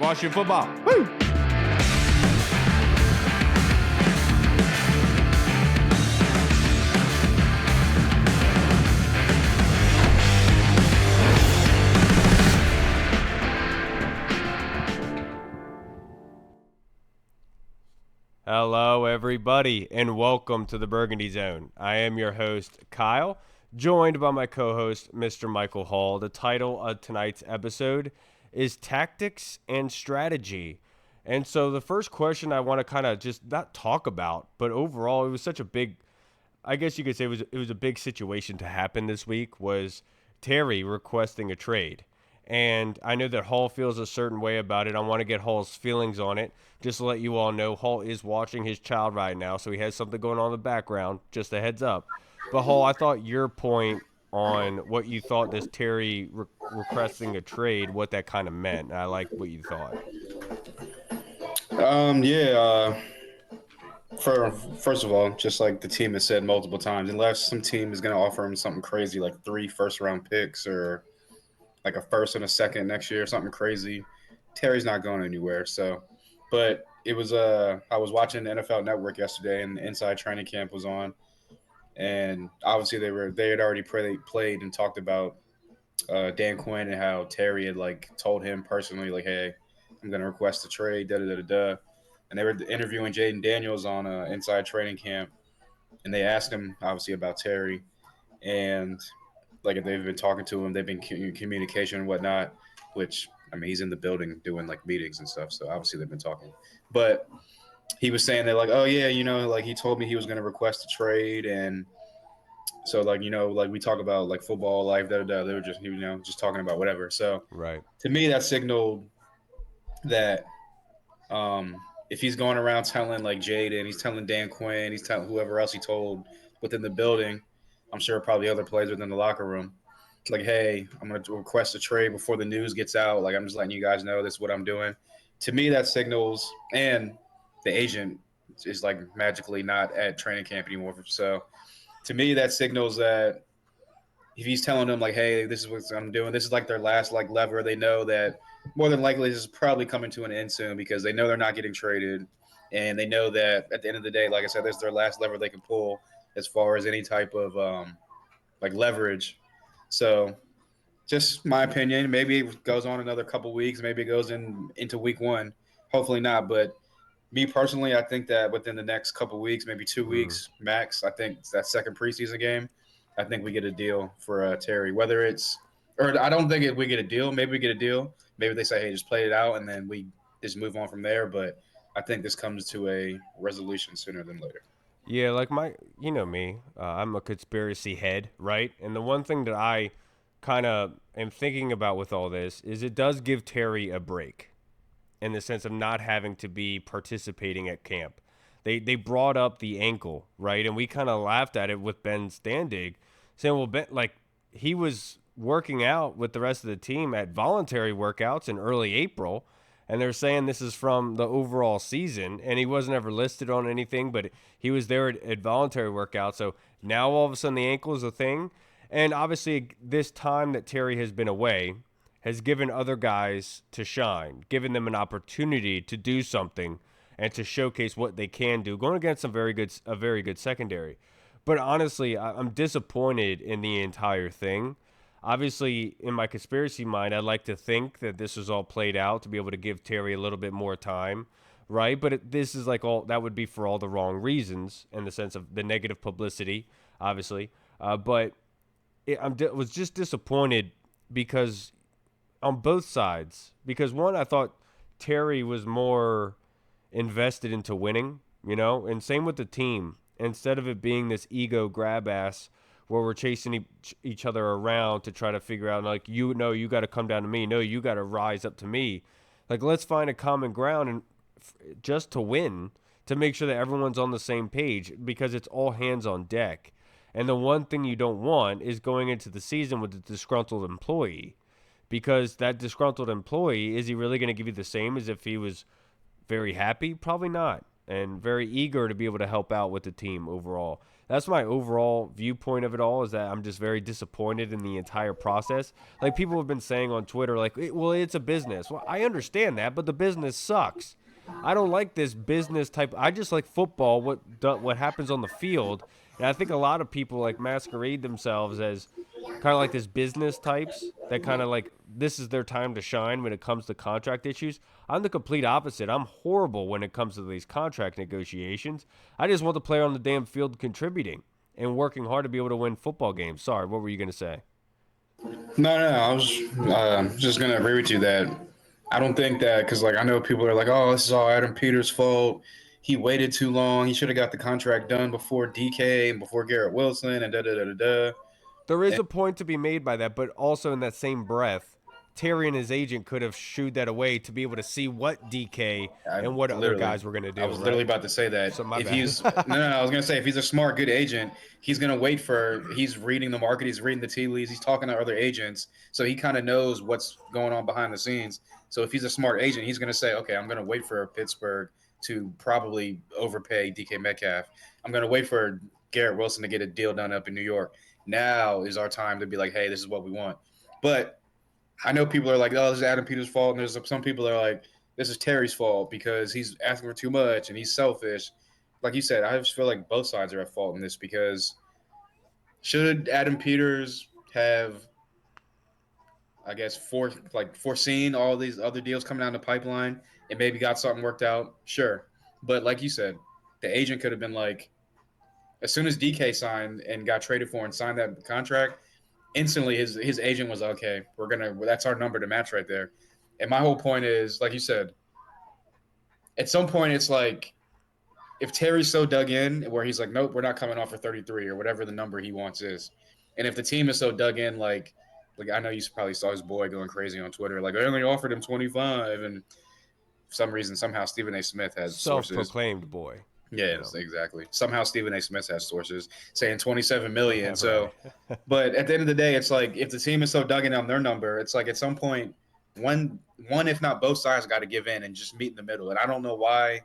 Washington football. Woo! Hello, everybody, and welcome to the Burgundy Zone. I am your host, Kyle, joined by my co-host, Mr. Michael Hall. The title of tonight's episode is Tactics and Strategy. And so the first question I want to kind of just not talk about, but overall, it was such a big, I guess you could say it was a big situation to happen this week, was Terry requesting a trade. And I know that Hall feels a certain way about it. I want to get Hall's feelings on it. Just to let you all know, Hall is watching his child right now, so he has something going on in the background. Just a heads up. But Hall, I thought your point on what you thought this Terry requesting a trade, what that kind of meant. I like what you thought. Yeah. For first of all, just like the team has said multiple times, unless some team is going to offer him something crazy like 3 first-round picks or like a first and a second next year, something crazy, Terry's not going anywhere. So, but it was I was watching the NFL Network yesterday, and the Inside Training Camp was on, and obviously they had already played and talked about Dan Quinn and how Terry had like told him personally like, hey, I'm going to request a trade, da da da da da. And they were interviewing Jayden Daniels on Inside Training Camp, and they asked him obviously about Terry, and like if they've been talking to him, they've been in communication and whatnot. Which I mean, he's in the building doing like meetings and stuff, so obviously they've been talking. But he was saying that like, oh yeah, like he told me he was going to request a trade, and so like like we talk about like football life, da da da. They were just just talking about whatever. So Right. to me, that signaled that if he's going around telling like Jayden, he's telling Dan Quinn, he's telling whoever else he told within the building, I'm sure probably other players within the locker room, like, hey, I'm going to request a trade before the news gets out. Like, I'm just letting you guys know this is what I'm doing. To me, that signals, and the agent is like magically not at training camp anymore. So to me, that signals that if he's telling them like, hey, this is what I'm doing, this is like their last like lever. They know that more than likely this is probably coming to an end soon because they know they're not getting traded, and they know that at the end of the day, like I said, this is their last lever they can pull as far as any type of like leverage. So just my opinion. Maybe it goes on another couple weeks. Maybe it goes into week one. Hopefully not. But me personally, I think that within the next couple weeks, maybe 2 weeks max, I think that second preseason game, I think we get a deal for Terry. Whether it's or I don't think we get a deal. Maybe we get a deal. Maybe they say, hey, just play it out, and then we just move on from there. But I think this comes to a resolution sooner than later. Yeah, like you know me, I'm a conspiracy head, right? And the one thing that I kind of am thinking about with all this is it does give Terry a break in the sense of not having to be participating at camp. They brought up the ankle, right? And we kind of laughed at it with Ben Standig, saying, well, Ben, like he was working out with the rest of the team at voluntary workouts in early April, and they're saying this is from the overall season, and he wasn't ever listed on anything, but he was there at voluntary workouts. So now all of a sudden the ankle is a thing. And obviously, this time that Terry has been away has given other guys to shine, given them an opportunity to do something and to showcase what they can do, going against a very good secondary. But honestly, I'm disappointed in the entire thing. Obviously, in my conspiracy mind, I'd like to think that this is all played out to be able to give Terry a little bit more time, right? But this is like all that would be for all the wrong reasons in the sense of the negative publicity, obviously. But was just disappointed because on both sides. Because one, I thought Terry was more invested into winning, and same with the team. Instead of it being this ego grab ass where we're chasing each other around to try to figure out, like, you got to come down to me. No, you got to rise up to me. Like, let's find a common ground and just to win, to make sure that everyone's on the same page because it's all hands on deck. And the one thing you don't want is going into the season with a disgruntled employee, because that disgruntled employee, is he really going to give you the same as if he was very happy? Probably not. And very eager to be able to help out with the team overall. That's my overall viewpoint of it all. Is that I'm just very disappointed in the entire process. Like people have been saying on Twitter, like, well, it's a business. Well, I understand that, but the business sucks. I don't like this business type. I just like football. What happens on the field, and I think a lot of people like masquerade themselves as kind of like this business types that kind of like this is their time to shine when it comes to contract issues. I'm the complete opposite. I'm horrible when it comes to these contract negotiations. I just want the player on the damn field contributing and working hard to be able to win football games. Sorry, what were you going to say? No. I was just gonna agree with you that I don't think that because like I know people are like, oh, this is all Adam Peters' fault. He waited too long. He should have got the contract done before DK and before Garrett Wilson and da da da da da. There is a point to be made by that, but also in that same breath, Terry and his agent could have shooed that away to be able to see what DK I and what other literally, guys were going to I do, was literally right? about to say that So my if bad. he's no, I was gonna say if he's a smart, good agent, he's gonna wait for. He's reading the market, he's reading the tea leaves, he's talking to other agents, so he kind of knows what's going on behind the scenes. So if he's a smart agent, he's gonna say, okay, I'm gonna wait for Pittsburgh to probably overpay DK Metcalf. I'm gonna wait for Garrett Wilson to get a deal done up in New York. Now is our time to be like, hey, this is what we want. But I know people are like, oh, this is Adam Peters' fault, and there's some people that are like, this is Terry's fault because he's asking for too much and he's selfish. Like you said, I just feel like both sides are at fault in this because should Adam Peters have, I guess, foreseen all these other deals coming down the pipeline and maybe got something worked out? Sure, but like you said, the agent could have been like, as soon as DK signed and got traded for and signed that contract, instantly his agent was okay. That's our number to match right there. And my whole point is, like you said, at some point it's like if Terry's so dug in where he's like, nope, we're not coming off for 33 or whatever the number he wants is, and if the team is so dug in, like I know you probably saw his boy going crazy on Twitter, like I only offered him 25, and for some reason somehow Stephen A. Smith had sources. Self-proclaimed boy, you Yes, know. exactly. Somehow Stephen A. Smith has sources saying 27 million. Right. So, but at the end of the day, it's like if the team is so dug in on their number, it's like at some point, one if not both sides got to give in and just meet in the middle. And I don't know why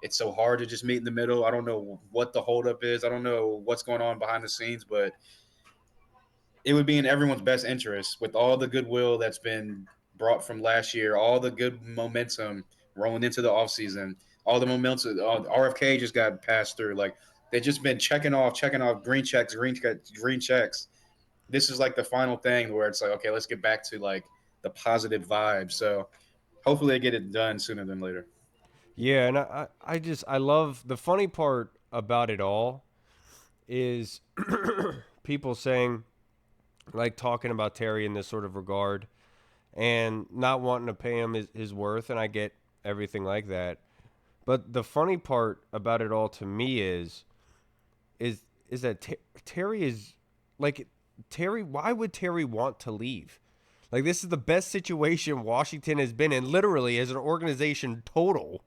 it's so hard to just meet in the middle. I don't know what the holdup is. I don't know what's going on behind the scenes, but it would be in everyone's best interest with all the goodwill that's been brought from last year, all the good momentum rolling into the offseason, all the momentum. RFK just got passed through. Like they've just been checking off green checks. This is like the final thing where it's like, okay, let's get back to like the positive vibe. So hopefully they get it done sooner than later. Yeah, and I love the funny part about it all is people saying like talking about Terry in this sort of regard and not wanting to pay him his worth, and I get everything like that. But the funny part about it all to me is is that Terry is like Terry. Why would Terry want to leave? Like this is the best situation Washington has been in, literally as an organization total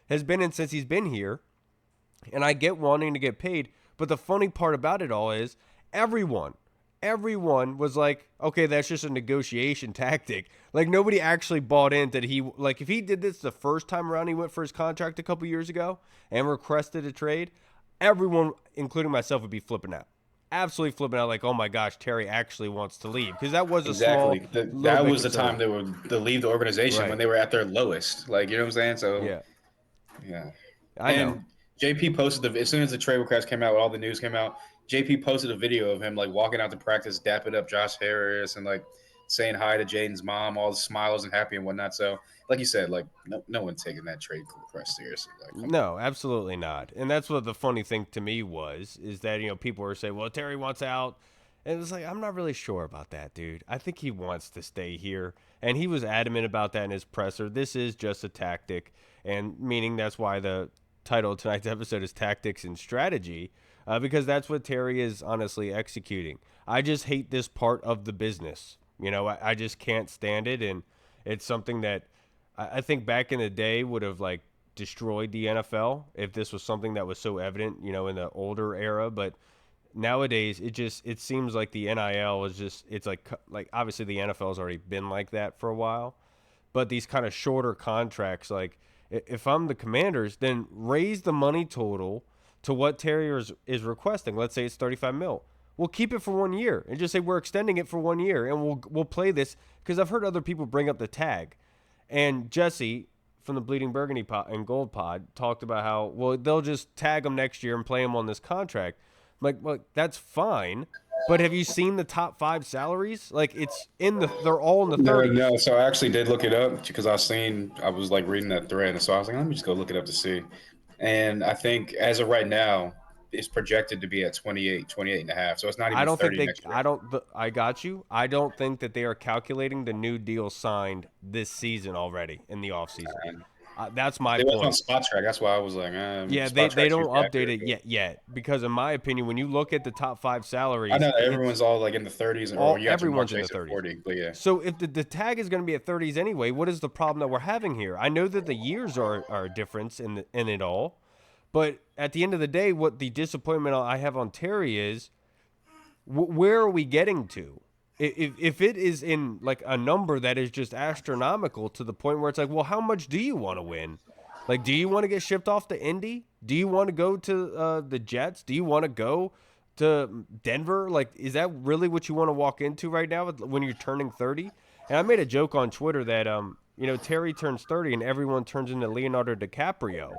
has been in since he's been here. And I get wanting to get paid, but the funny part about it all is everyone, everyone was like, okay, that's just a negotiation tactic. Like nobody actually bought in that he like if he did this the first time around he went for his contract a couple years ago and requested a trade, everyone, including myself, would be flipping out. Absolutely flipping out like, oh my gosh, Terry actually wants to leave. Because that was a Exactly. small little That bit was the time concerning. they were to leave the organization when Right. they were at their lowest. Like you know what I'm saying? So Yeah. yeah. I know. And JP posted as soon as the trade request came out, all the news came out. JP posted a video of him like walking out to practice, dapping up Josh Harris, and like saying hi to Jaden's mom, all the smiles and happy and whatnot. So, like you said, like no one's taking that trade request seriously. Like, come on. No, absolutely not. And that's what the funny thing to me was is that people were saying, "Well, Terry wants out." And it was like, I'm not really sure about that, dude. I think he wants to stay here. And he was adamant about that in his presser. This is just a tactic. And meaning that's why the title of tonight's episode is Tactics and Strategy, because that's what Terry is honestly executing. I just hate this part of the business. I just can't stand it. And it's something that I think back in the day would have like destroyed the NFL if this was something that was so evident, in the older era. But nowadays it seems like the NIL is just it's like obviously the NFL has already been like that for a while, but these kind of shorter contracts, like if I'm the Commanders, then raise the money total to what Terry is requesting. Let's say it's 35 mil. We'll keep it for 1 year and just say we're extending it for 1 year, and we'll play this because I've heard other people bring up the tag, and Jesse from the Bleeding Burgundy pod and Gold Pod talked about how they'll just tag him next year and play him on this contract. Like that's fine, but have you seen the top 5 salaries? Like they're all in the No, 30s. no. So I actually did look it up because I was like reading that thread, and so I was like, let me just go look it up to see. And I think as of right now, it's projected to be at 28 and a half. So it's not I even don't think 30 they. next year. I don't. I got you. I don't think that they are calculating the new deal signed this season already in the offseason. And That's my they was on point. Spot Track. That's why I was like, Yeah, Spot they Track's don't usually update accurate. it But yet because in my opinion, when you look at the top 5 I salaries, know that it's everyone's all like in the 30s, or all you got Jamar everyone's in the Chase at 30s. 40. But yeah, So if the tag is going to be at 30s anyway, what is the problem that we're having here? I know that the years are a difference in it all, but at the end of the day, what the disappointment I have on Terry is where are we getting to? If it is in like a number that is just astronomical to the point where it's like, well, how much do you want to win? Like, do you want to get shipped off to Indy? Do you want to go to the Jets? Do you want to go to Denver? Like, is that really what you want to walk into right now when you're turning 30? And I made a joke on Twitter that Terry turns 30 and everyone turns into Leonardo DiCaprio.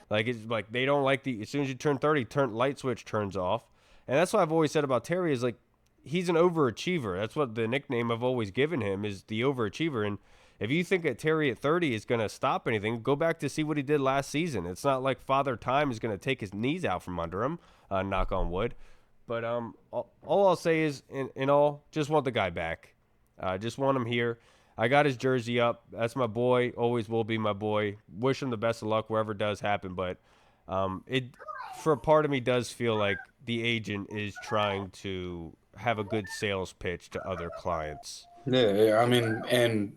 Like it's like they don't like as soon as you turn 30, light switch turns off. And that's what I've always said about Terry is like he's an overachiever. That's what the nickname I've always given him is the overachiever. And if you think that Terry at 30 is going to stop anything, go back to see what he did last season. It's not like Father Time is going to take his knees out from under him, knock on wood. But all I'll say is, in all, just want the guy back. Just want him here. I got his jersey up. That's my boy. Always will be my boy. Wish him the best of luck wherever it does happen. But it, for a part of me, does feel like the agent is trying to have a good sales pitch to other clients. yeah. I mean, and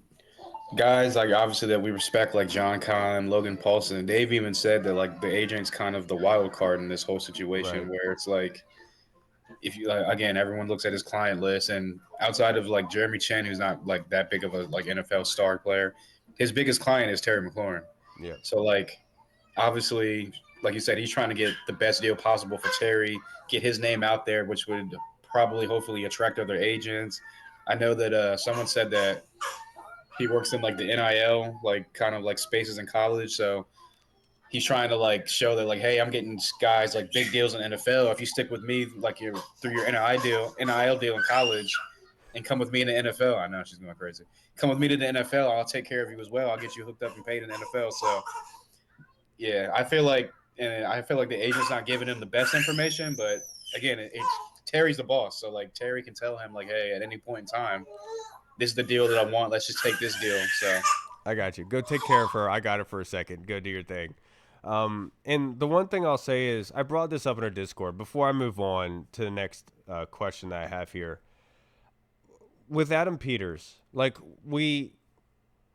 guys like obviously that we respect, like John Kahn, Logan Paulson, they've even said that like the agent's kind of the wild card in this whole situation, Right. where it's like if you again, everyone looks at his client list, and outside of like Jeremy Chen, who's not like that big of a like NFL star player, his biggest client is Terry McLaurin. Yeah. So like obviously, like you said, he's trying to get the best deal possible for Terry, get his name out there, which would probably hopefully attract other agents. I know that someone said that he works in like the NIL, like kind of like spaces in college. So he's trying to like show that like, hey, I'm getting guys like big deals in NFL. If you stick with me, like you're through your NIL deal in college, and come with me in the NFL. I know she's going crazy. Come with me to the NFL. I'll take care of you as well. I'll get you hooked up and paid in the NFL. So yeah, I feel like the agent's not giving him the best information, but again, it's Terry's the boss, so like Terry can tell him like, hey, at any point in time, this is the deal that I want. Let's just take this deal. So I got you. Go take care of her. I got it for a second. Go do your thing. And the one thing I'll say is I brought this up in our Discord before I move on to the next question that I have here. With Adam Peters, like we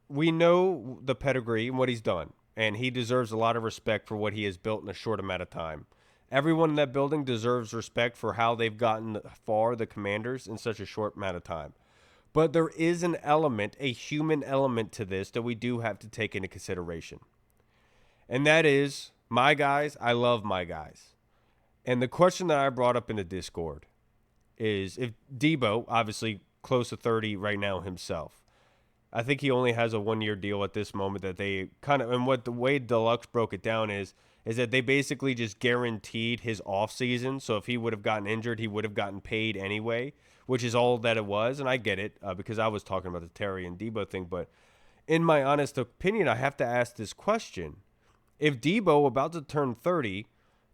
know the pedigree and what he's done, and he deserves a lot of respect for what he has built in a short amount of time. Everyone in that building deserves respect for how they've gotten far, the Commanders, in such a short amount of time. But there is an element, a human element to this that we do have to take into consideration. And that is my guys, I love my guys. And the question that I brought up in the Discord is if Debo, obviously close to 30 right now himself, I think he only has a 1 year deal at this moment that they kind of, and what the way Deluxe broke it down is that they basically just guaranteed his off season. So if he would have gotten injured, he would have gotten paid anyway, which is all that it was. And I get it because I was talking about the Terry and Debo thing. But in my honest opinion, I have to ask this question. If Debo, about to turn 30,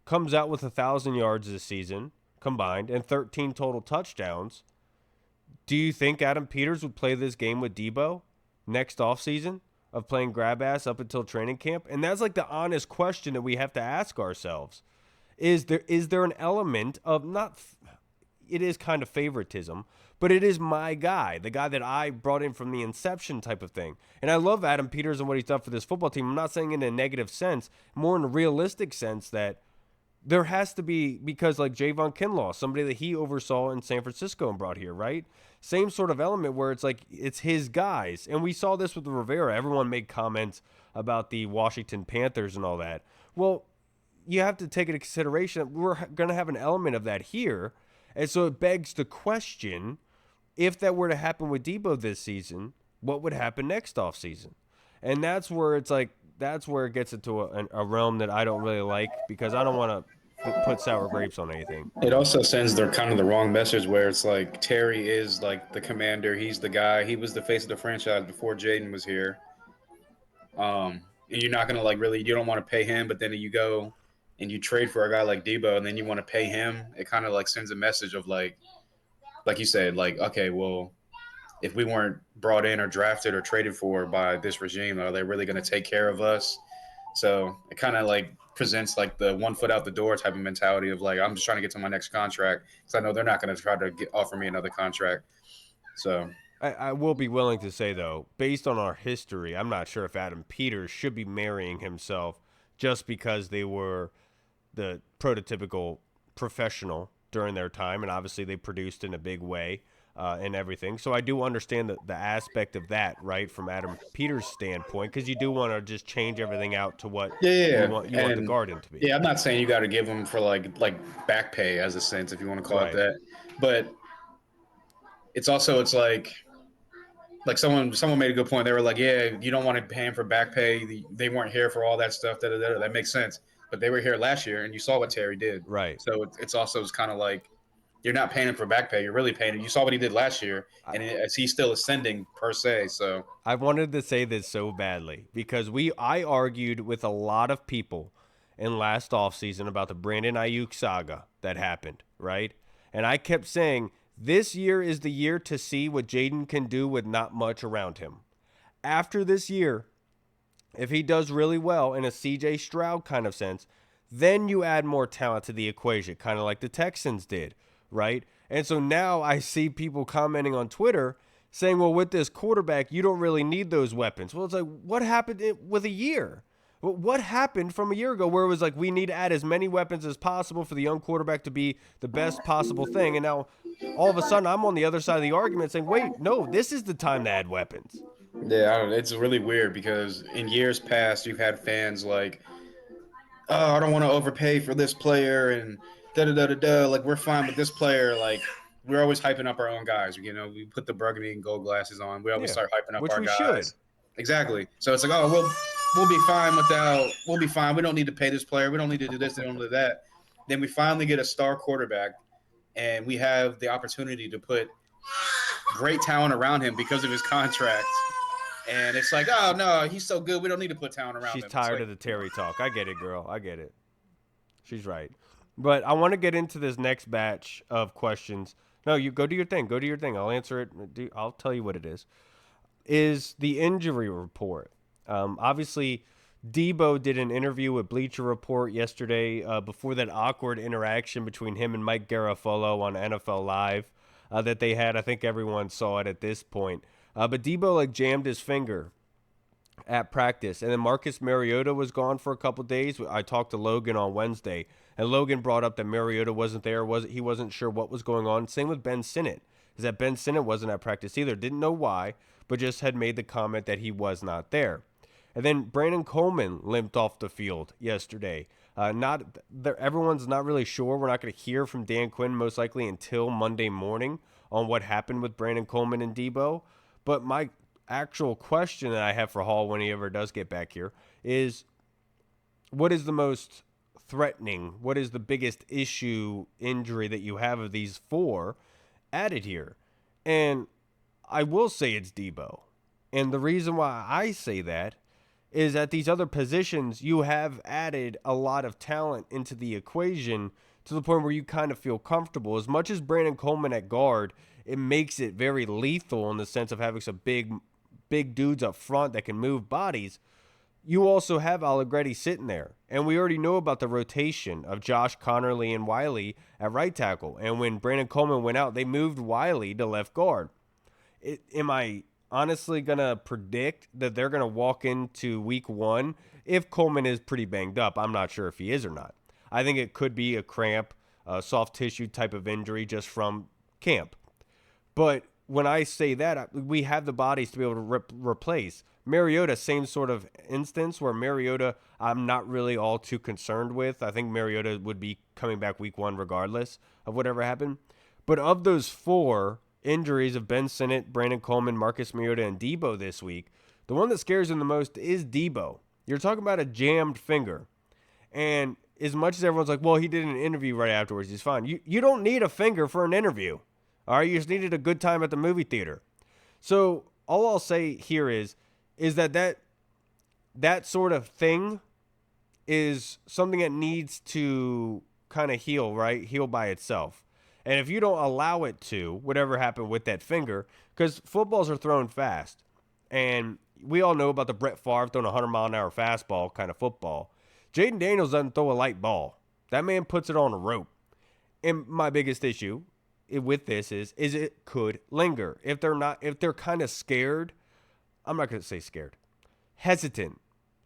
comes out with 1,000 yards this season combined and 13 total touchdowns, do you think Adam Peters would play this game with Debo next offseason of playing grab ass up until training camp? And that's like the honest question that we have to ask ourselves. Is there an element of not it is kind of favoritism, but it is my guy, the guy that I brought in from the inception type of thing. And I love Adam Peters and what he's done for this football team. I'm not saying in a negative sense, more in a realistic sense that there has to be, because like Javon Kinlaw, somebody that he oversaw in San Francisco and brought here, right? Same sort of element where it's like it's his guys. And we saw this with Rivera. Everyone made comments about the Washington Panthers and all that. Well, you have to take into consideration that we're going to have an element of that here. And so it begs the question, if that were to happen with Debo this season, what would happen next offseason? And that's where it's like, that's where it gets into a realm that I don't really like, because I don't want to put sour grapes on anything. It also sends the kind of the wrong message where it's like Terry is like the commander. He's the guy. He was the face of the franchise before Jayden was here. And you're not gonna like really. You don't want to pay him, but then you go and you trade for a guy like Debo, and then you want to pay him. It kind of like sends a message of like you said, like okay, well, if we weren't brought in or drafted or traded for by this regime, are they really going to take care of us? So it kind of like presents like the one foot out the door type of mentality of like I'm just trying to get to my next contract because I know they're not going to try to offer me another contract. So I will be willing to say, though, based on our history, I'm not sure if Adam Peters should be marrying himself just because they were the prototypical professional during their time, and obviously they produced in a big way and everything. So I do understand the aspect of that, right, from Adam Peters' standpoint, because you do want to just change everything out to what yeah, you want the and Garden to be. yeah, I'm not saying you got to give them for like back pay as a sense if you want to call it Right. that, but it's like someone made a good point. They were like, yeah, you don't want to pay him for back pay. They weren't here for all that stuff. That makes sense. But they were here last year, and you saw what Terry did. Right. So it's also kind of like you're not paying him for back pay. You're really paying him. You saw what he did last year, I, and as he's still ascending per se. So I wanted to say this so badly because I argued with a lot of people in last offseason about the Brandon Ayuk saga that happened, right? And I kept saying this year is the year to see what Jayden can do with not much around him. After this year, if he does really well in a CJ Stroud kind of sense, then you add more talent to the equation, kind of like the Texans did, right? And so now I see people commenting on Twitter saying, well, with this quarterback, you don't really need those weapons. Well, it's like, what happened with a year? What happened from a year ago where it was like, we need to add as many weapons as possible for the young quarterback to be the best possible thing? And now all of a sudden I'm on the other side of the argument saying, wait, no, this is the time to add weapons. yeah, it's really weird because in years past you've had fans like, oh, I don't want to overpay for this player and da da da da da. Like we're fine with this player. Like we're always hyping up our own guys. You know, we put the burgundy and gold glasses on. We always Yeah, start hyping up which our we should. guys. Exactly. So it's like, oh, we'll be fine without. We'll be fine. We don't need to pay this player. We don't need to do this. We don't do that. Then we finally get a star quarterback, and we have the opportunity to put great talent around him because of his contract. And it's like, oh no, he's so good. We don't need to put talent around She's him. It's tired like, of the Terry talk. I get it, girl. I get it. She's right. But I want to get into this next batch of questions. No, you go do your thing. Go do your thing. I'll answer it. I'll tell you what it is. Is the injury report. Obviously, Debo did an interview with Bleacher Report yesterday before that awkward interaction between him and Mike Garafolo on NFL Live that they had. I think everyone saw it at this point. But Debo like jammed his finger at practice. And then Marcus Mariota was gone for a couple days. I talked to Logan on Wednesday, and Logan brought up that Mariota wasn't there. He wasn't sure what was going on. Same with Ben Sinnott, is that Ben Sinnott wasn't at practice either. Didn't know why, but just had made the comment that he was not there. And then Brandon Coleman limped off the field yesterday. Not there. Everyone's not really sure. We're not going to hear from Dan Quinn most likely until Monday morning on what happened with Brandon Coleman and Debo. But my actual question that I have for Hall when he ever does get back here is, what is the most threatening? What is the biggest injury that you have of these four added here? And I will say it's Debo. And the reason why I say that is at these other positions, you have added a lot of talent into the equation to the point where you kind of feel comfortable. As much as Brandon Coleman at guard, it makes it very lethal in the sense of having some big dudes up front that can move bodies. You also have Allegretti sitting there. And we already know about the rotation of Josh Connerly and Wiley at right tackle. And when Brandon Coleman went out, they moved Wiley to left guard. Am I honestly going to predict that they're going to walk into week one? If Coleman is pretty banged up, I'm not sure if he is or not. I think it could be a cramp, a soft tissue type of injury just from camp. But when I say that, we have the bodies to be able to replace. Mariota, same sort of instance where Mariota, I'm not really all too concerned with. I think Mariota would be coming back week 1 regardless of whatever happened. But of those 4 injuries of Ben Sinnott, Brandon Coleman, Marcus Mariota, and Debo this week, the one that scares him the most is Debo. You're talking about a jammed finger. And as much as everyone's like, well, he did an interview right afterwards, he's fine. You don't need a finger for an interview. All right, you just needed a good time at the movie theater. So all I'll say here is that sort of thing is something that needs to kind of heal, right? Heal by itself. And if you don't allow it to, whatever happened with that finger, because footballs are thrown fast. And we all know about the Brett Favre throwing a 100-mile-an-hour fastball kind of football. Jayden Daniels doesn't throw a light ball. That man puts it on a rope. And my biggest issue with this is it could linger. If they're kind of scared, I'm not going to say scared, hesitant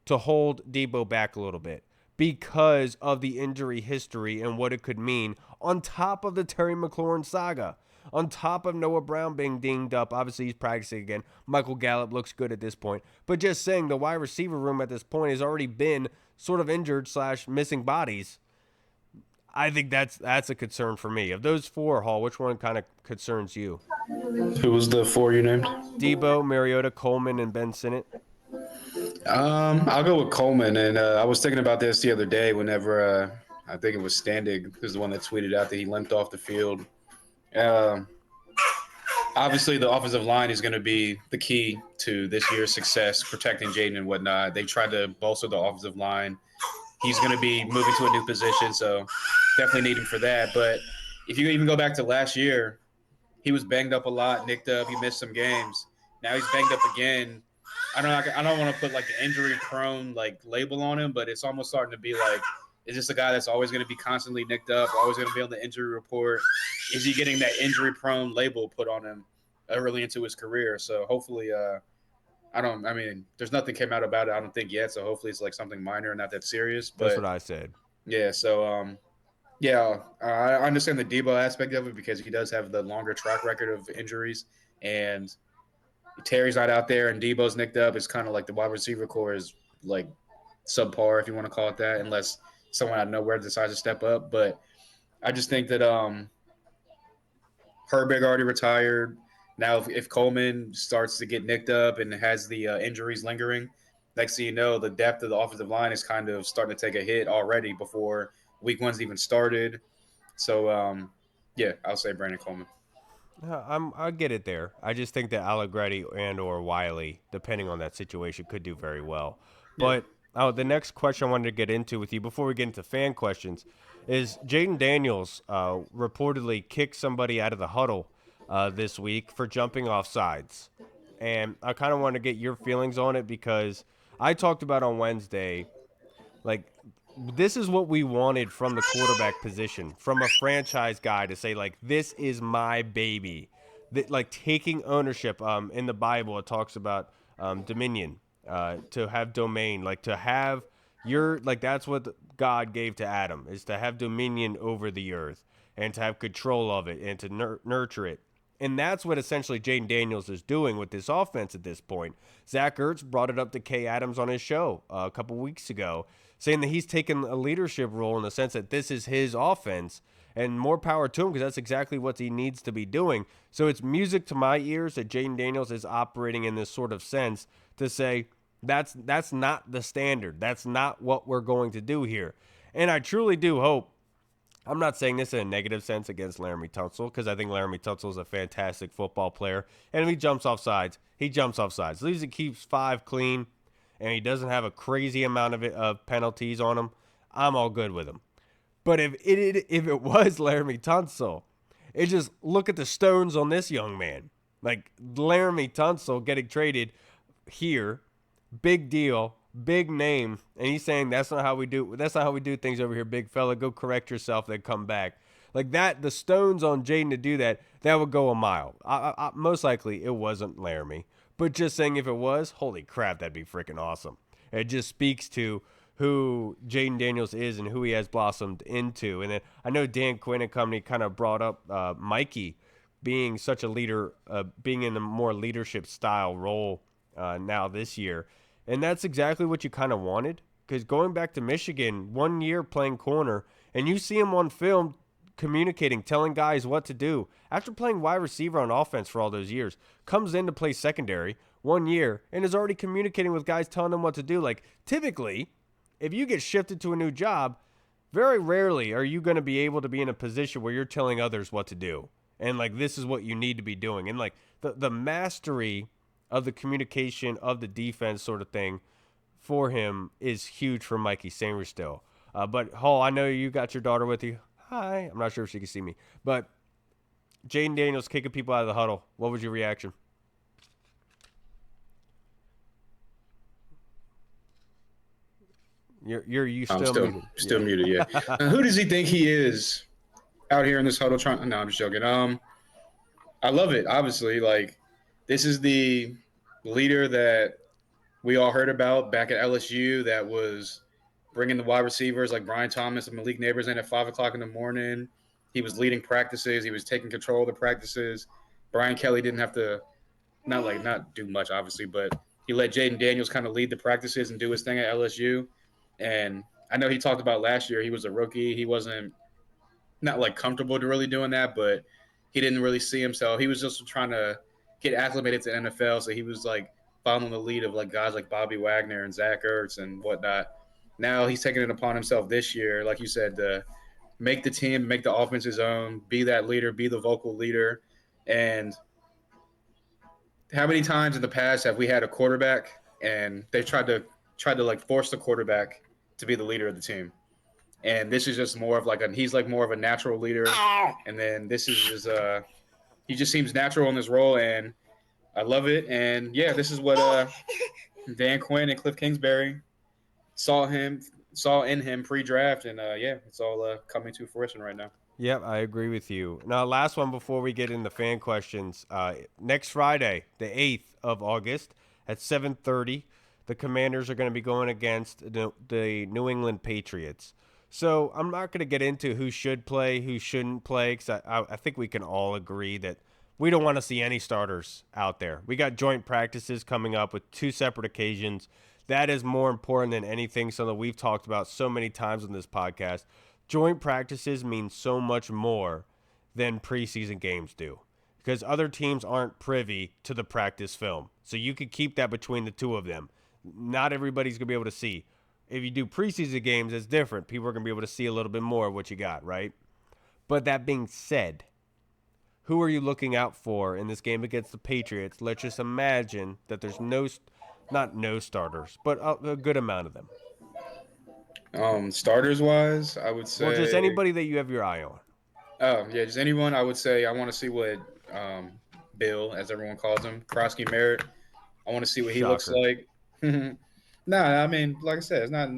to hold Debo back a little bit because of the injury history and what it could mean on top of the Terry McLaurin saga, on top of Noah Brown being dinged up. Obviously, he's practicing again. Michael Gallup looks good at this point. But just saying the wide receiver room at this point has already been sort of injured / missing bodies. I think that's a concern for me. Of those 4, Hall, which one kind of concerns you? Who was the 4 you named? Debo, Mariota, Coleman, and Ben Sinnott. I'll go with Coleman, and I was thinking about this the other day. Whenever I think it was Standig, who's the one that tweeted out that he limped off the field. Um, Obviously, the offensive line is going to be the key to this year's success, protecting Jayden and whatnot. They tried to bolster the offensive line. He's going to be moving to a new position, so definitely need him for that. But if you even go back to last year, he was banged up a lot, nicked up. He missed some games. Now he's banged up again. I don't want to put like the injury prone like label on him, but it's almost starting to be like, is this a guy that's always going to be constantly nicked up, always going to be on the injury report? Is he getting that injury prone label put on him early into his career? So hopefully, there's nothing came out about it, I don't think, yet. So hopefully it's like something minor and not that serious. But That's what I said. yeah, so I understand the Debo aspect of it because he does have the longer track record of injuries, and Terry's not out there and Debo's nicked up. It's kind of like the wide receiver core is like subpar, if you want to call it that, unless someone out of nowhere decides to step up. But I just think that Herbig already retired. Now, if Coleman starts to get nicked up and has the injuries lingering, next thing you know, the depth of the offensive line is kind of starting to take a hit already before week 1's even started. So, I'll say Brandon Coleman. I get it there. I just think that Allegretti and or Wiley, depending on that situation, could do very well. Yeah. But the next question I wanted to get into with you before we get into fan questions is Jayden Daniels reportedly kicked somebody out of the huddle this week for jumping off sides. And I kind of want to get your feelings on it because I talked about on Wednesday, like, this is what we wanted from the quarterback position, from a franchise guy to say, like, this is my baby. Like, taking ownership. In the Bible, it talks about dominion, to have domain, like, to have that's what God gave to Adam, is to have dominion over the earth and to have control of it and to nurture it. And that's what essentially Jayden Daniels is doing with this offense at this point. Zach Ertz brought it up to Kay Adams on his show a couple weeks ago, saying that he's taken a leadership role in the sense that this is his offense, and more power to him because that's exactly what he needs to be doing. So it's music to my ears that Jayden Daniels is operating in this sort of sense to say that's not the standard. That's not what we're going to do here. And I truly do hope, I'm not saying this in a negative sense against Laramie Tunsil, because I think Laramie Tunsil is a fantastic football player. And if he jumps off sides, he jumps off sides. At least he keeps 5 clean, and he doesn't have a crazy amount of penalties on him. I'm all good with him. But if it was Laramie Tunsil, it just look at the stones on this young man. Like, Laramie Tunsil getting traded here, big deal, big name, and he's saying that's not how we do things over here, big fella. Go correct yourself, then come back. Like that, the stones on Jayden to do that would go a mile. Most likely it wasn't Laramie, but just saying if it was, holy crap, that'd be freaking awesome. It just speaks to who Jayden Daniels is and who he has blossomed into. And then I know Dan Quinn and company kind of brought up Mikey being such a leader, being in a more leadership style role now this year. And that's exactly what you kind of wanted. Because going back to Michigan, 1 year playing corner, and you see him on film communicating, telling guys what to do. After playing wide receiver on offense for all those years, comes in to play secondary 1 year and is already communicating with guys, telling them what to do. Like, typically, if you get shifted to a new job, very rarely are you going to be able to be in a position where you're telling others what to do. And, like, this is what you need to be doing. And, like, the mastery of the communication of the defense sort of thing for him is huge for Mikey Sainristil. But, Hall, I know you got your daughter with you. Hi. I'm not sure if she can see me. But Jayden Daniels kicking people out of the huddle. What was your reaction? You I'm still muted. still muted. Yeah. Who does he think he is out here in this huddle? No, I'm just joking. I love it. Obviously, like this is the leader that we all heard about back at LSU. That was bringing the wide receivers like Brian Thomas and Malik Neighbors in at 5 o'clock in the morning. He was leading practices. He was taking control of the practices. Brian Kelly didn't have to not do much, obviously, but he let Jayden Daniels kind of lead the practices and do his thing at LSU. And I know he talked about last year he was a rookie. He wasn't not like comfortable to really doing that, but he didn't really see himself. He was just trying to get acclimated to NFL, so he was like following the lead of like guys like Bobby Wagner and Zach Ertz and whatnot. Now he's taking it upon himself this year, like you said, to make the team, make the offense his own, be that leader, be the vocal leader. And how many times in the past have we had a quarterback and they tried to like force the quarterback to be the leader of the team? And this is just more of like he's like more of a natural leader. And then this is just he just seems natural in this role, and I love it. And yeah, this is what Dan Quinn and Cliff Kingsbury saw in him pre-draft, and yeah, it's all coming to fruition right now. Yep, I agree with you. Now, last one before we get into fan questions. Next Friday, the 8th of August at 7:30, the Commanders are going to be going against the New England Patriots. So I'm not going to get into who should play, who shouldn't play, because I think we can all agree that we don't want to see any starters out there. We got joint practices coming up with 2 separate occasions. That is more important than anything, something we've talked about so many times on this podcast. Joint practices mean so much more than preseason games do because other teams aren't privy to the practice film. So you could keep that between the two of them. Not everybody's going to be able to see. If you do preseason games, it's different. People are going to be able to see a little bit more of what you got, right? But that being said, who are you looking out for in this game against the Patriots? Let's just imagine that there's not no starters, but a good amount of them. Starters wise, I would say. Well, just anybody that you have your eye on. Oh yeah, just anyone. I would say I want to see what Bill, as everyone calls him, Krosky Merritt. I want to see what he looks Shocker. like. Nah, I mean, like I said, it's not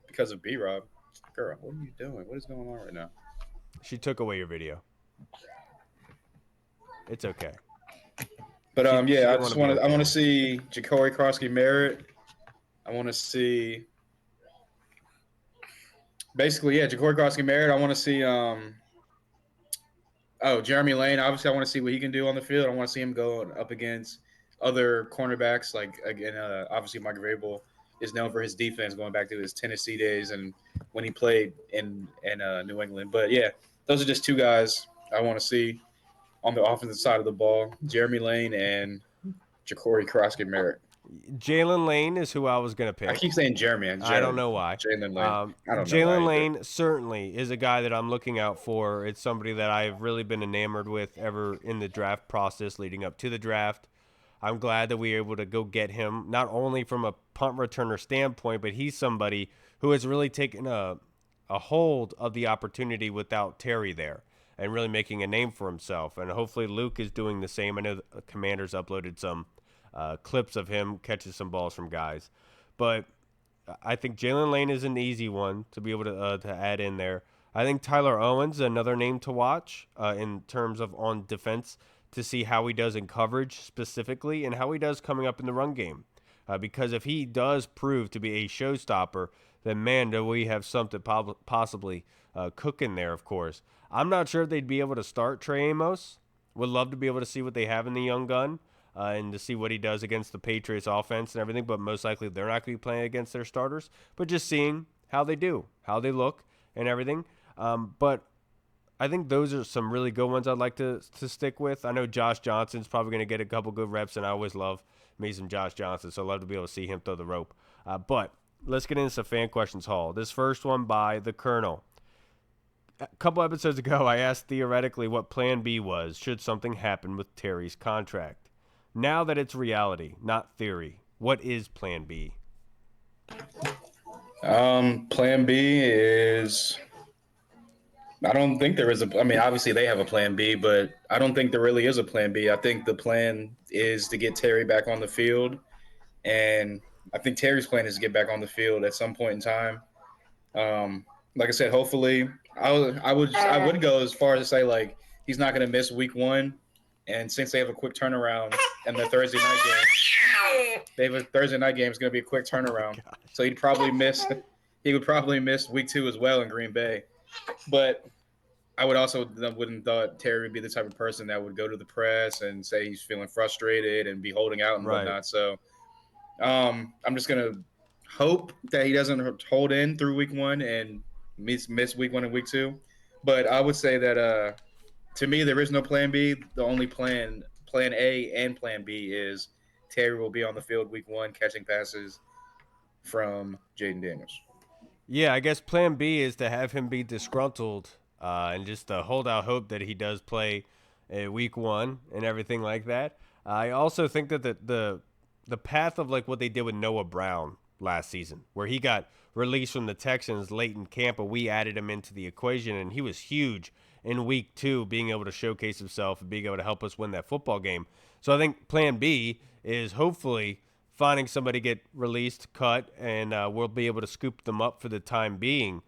because of B-Rob. Girl, what are you doing? What is going on right now? She took away your video. It's okay. But yeah, I just want to see Ja'Cory Krosky Merritt. I want to see basically, yeah, Ja'Cory Krosky Merritt. I want to see Jeremy Lane. Obviously, I want to see what he can do on the field. I want to see him go up against other cornerbacks. Like again, obviously Mike Vrabel is known for his defense going back to his Tennessee days and when he played in New England. But yeah, those are just 2 guys I want to see on the offensive side of the ball: Jeremy Lane and Ja'Cory Krosky Merritt. Jalen Lane is who I was going to pick. I keep saying Jeremy. I don't know why. Jalen Lane. I don't know Jalen why Lane certainly is a guy that I'm looking out for. It's somebody that I've really been enamored with ever in the draft process leading up to the draft. I'm glad that we were able to go get him, not only from a punt returner standpoint, but he's somebody who has really taken a hold of the opportunity without Terry there and really making a name for himself. And hopefully Luke is doing the same. I know the Commanders uploaded some clips of him catching some balls from guys. But I think Jalen Lane is an easy one to be able to add in there. I think Tyler Owens is another name to watch in terms of on defense to see how he does in coverage specifically and how he does coming up in the run game. Because if he does prove to be a showstopper, then man, do we have something possibly cooking there, of course. I'm not sure if they'd be able to start Trey Amos. Would love to be able to see what they have in the young gun and to see what he does against the Patriots offense and everything. But most likely they're not going to be playing against their starters. But just seeing how they do, how they look, and everything. But I think those are some really good ones I'd like to stick with. I know Josh Johnson's probably going to get a couple good reps, and I always love me some Josh Johnson, so I'd love to be able to see him throw the rope. But let's get into some fan questions, Hall. This first one by the Colonel. A couple episodes ago, I asked theoretically what Plan B was should something happen with Terry's contract. Now that it's reality, not theory, what is Plan B? Plan B is. I don't think there is a. I mean, obviously they have a plan B, but I don't think there really is a plan B. I think the plan is to get Terry back on the field, and I think Terry's plan is to get back on the field at some point in time. Like I said, hopefully, I would go as far as to say like he's not going to miss week one, and since they have a quick turnaround and the Thursday night game, they have a Thursday night game. It's going to be a quick turnaround, so he'd probably miss. He would probably miss week 2 as well in Green Bay, but I wouldn't thought Terry would be the type of person that would go to the press and say he's feeling frustrated and be holding out and Right. whatnot. So I'm just gonna hope that he doesn't hold in through week 1 and miss week 1 and week 2. But I would say that to me there is no plan B. The only plan A and plan B is Terry will be on the field week 1 catching passes from Jayden Daniels. Yeah, I guess Plan B is to have him be disgruntled and just to hold out hope that he does play week 1 and everything like that. I also think that the path of like what they did with Noah Brown last season, where he got released from the Texans late in camp, but we added him into the equation, and he was huge in week 2, being able to showcase himself and being able to help us win that football game. So I think Plan B is hopefully finding somebody get released, cut, and we'll be able to scoop them up for the time being.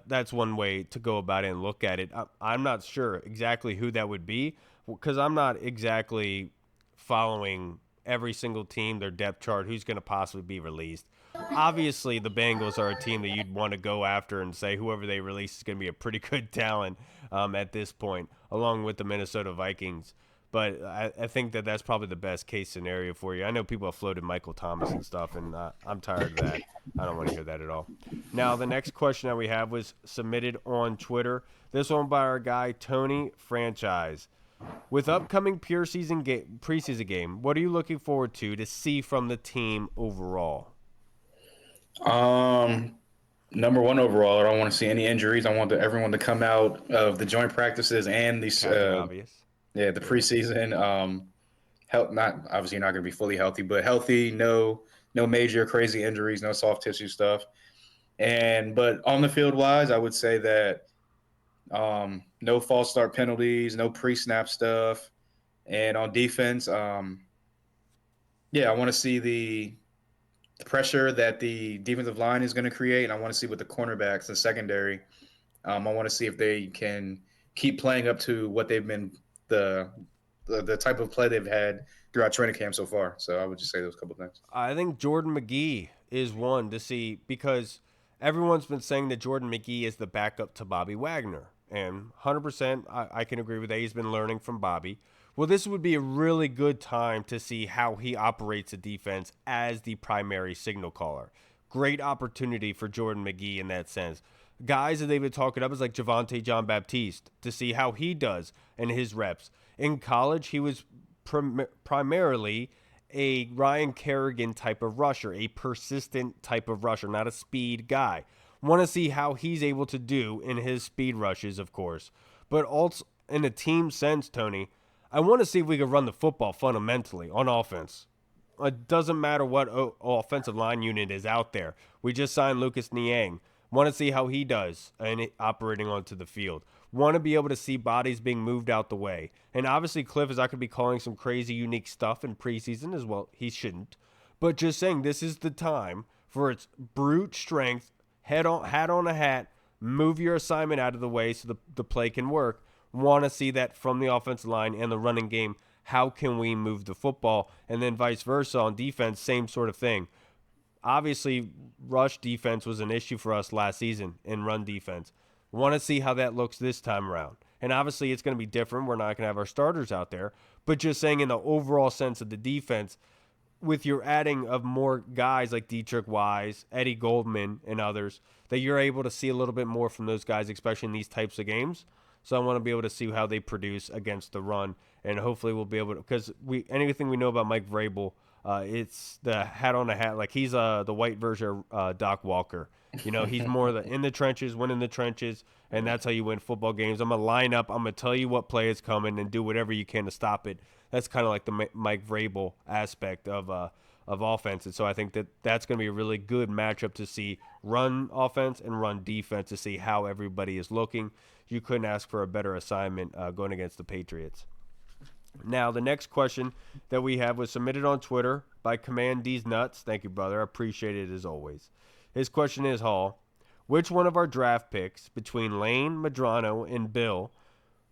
That's one way to go about it and look at it. I'm not sure exactly who that would be because I'm not exactly following every single team, their depth chart, who's going to possibly be released. Obviously, the Bengals are a team that you'd want to go after and say whoever they release is going to be a pretty good talent at this point, along with the Minnesota Vikings. But I think that that's probably the best case scenario for you. I know people have floated Michael Thomas and stuff, and I'm tired of that. I don't want to hear that at all. Now, the next question that we have was submitted on Twitter. This one by our guy, Tony Franchise. With upcoming preseason game, what are you looking forward to see from the team overall? Number one overall, I don't want to see any injuries. I want everyone to come out of the joint practices and these Captain Obvious. yeah, the preseason. Health, not obviously you're not going to be fully healthy, but healthy. No major crazy injuries, no soft tissue stuff. But on the field wise, I would say that no false start penalties, no pre-snap stuff, and on defense, yeah, I want to see the pressure that the defensive line is going to create, and I want to see what the cornerbacks and secondary. I want to see if they can keep playing up to what they've been the type of play they've had throughout training camp so far. So I would just say those couple things. I think Jordan McGee is one to see because everyone's been saying that Jordan McGee is the backup to Bobby Wagner. And 100% I can agree with that. He's been learning from Bobby. Well, this would be a really good time to see how he operates the defense as the primary signal caller. Great opportunity for Jordan McGee in that sense. Guys that they've been talking up is like Javante John Baptiste to see how he does in his reps. In college, he was primarily a Ryan Kerrigan type of rusher, a persistent type of rusher, not a speed guy. Want to see how he's able to do in his speed rushes, of course. But also in a team sense, Tony, I want to see if we can run the football fundamentally on offense. It doesn't matter what offensive line unit is out there. We just signed Lucas Niang. Want to see how he does in operating onto the field. Want to be able to see bodies being moved out the way. And obviously, Cliff is not going to be calling some crazy, unique stuff in preseason as well. He shouldn't. But just saying, this is the time for its brute strength, hat on a hat, move your assignment out of the way so the play can work. Want to see that from the offensive line and the running game. How can we move the football? And then vice versa on defense, same sort of thing. Obviously, rush defense was an issue for us last season in run defense. Want to see how that looks this time around. And obviously, it's going to be different. We're not going to have our starters out there. But just saying, in the overall sense of the defense, with your adding of more guys like Dietrich Wise, Eddie Goldman, and others, that you're able to see a little bit more from those guys, especially in these types of games. So I want to be able to see how they produce against the run, and hopefully we'll be able to, because anything we know about Mike Vrabel, it's the hat on the hat. Like he's the white version of Doc Walker. He's more in the trenches, winning the trenches, and that's how you win football games. I'm gonna line up. I'm gonna tell you what play is coming and do whatever you can to stop it. That's kind of like the Mike Vrabel aspect of offense, and so I think that's going to be a really good matchup to see run offense and run defense to see how everybody is looking. You couldn't ask for a better assignment going against the Patriots. Now, the next question that we have was submitted on Twitter by Command D's Nuts. Thank you, brother. I appreciate it as always. His question is, Hall, which one of our draft picks between Lane, Madrano, and Bill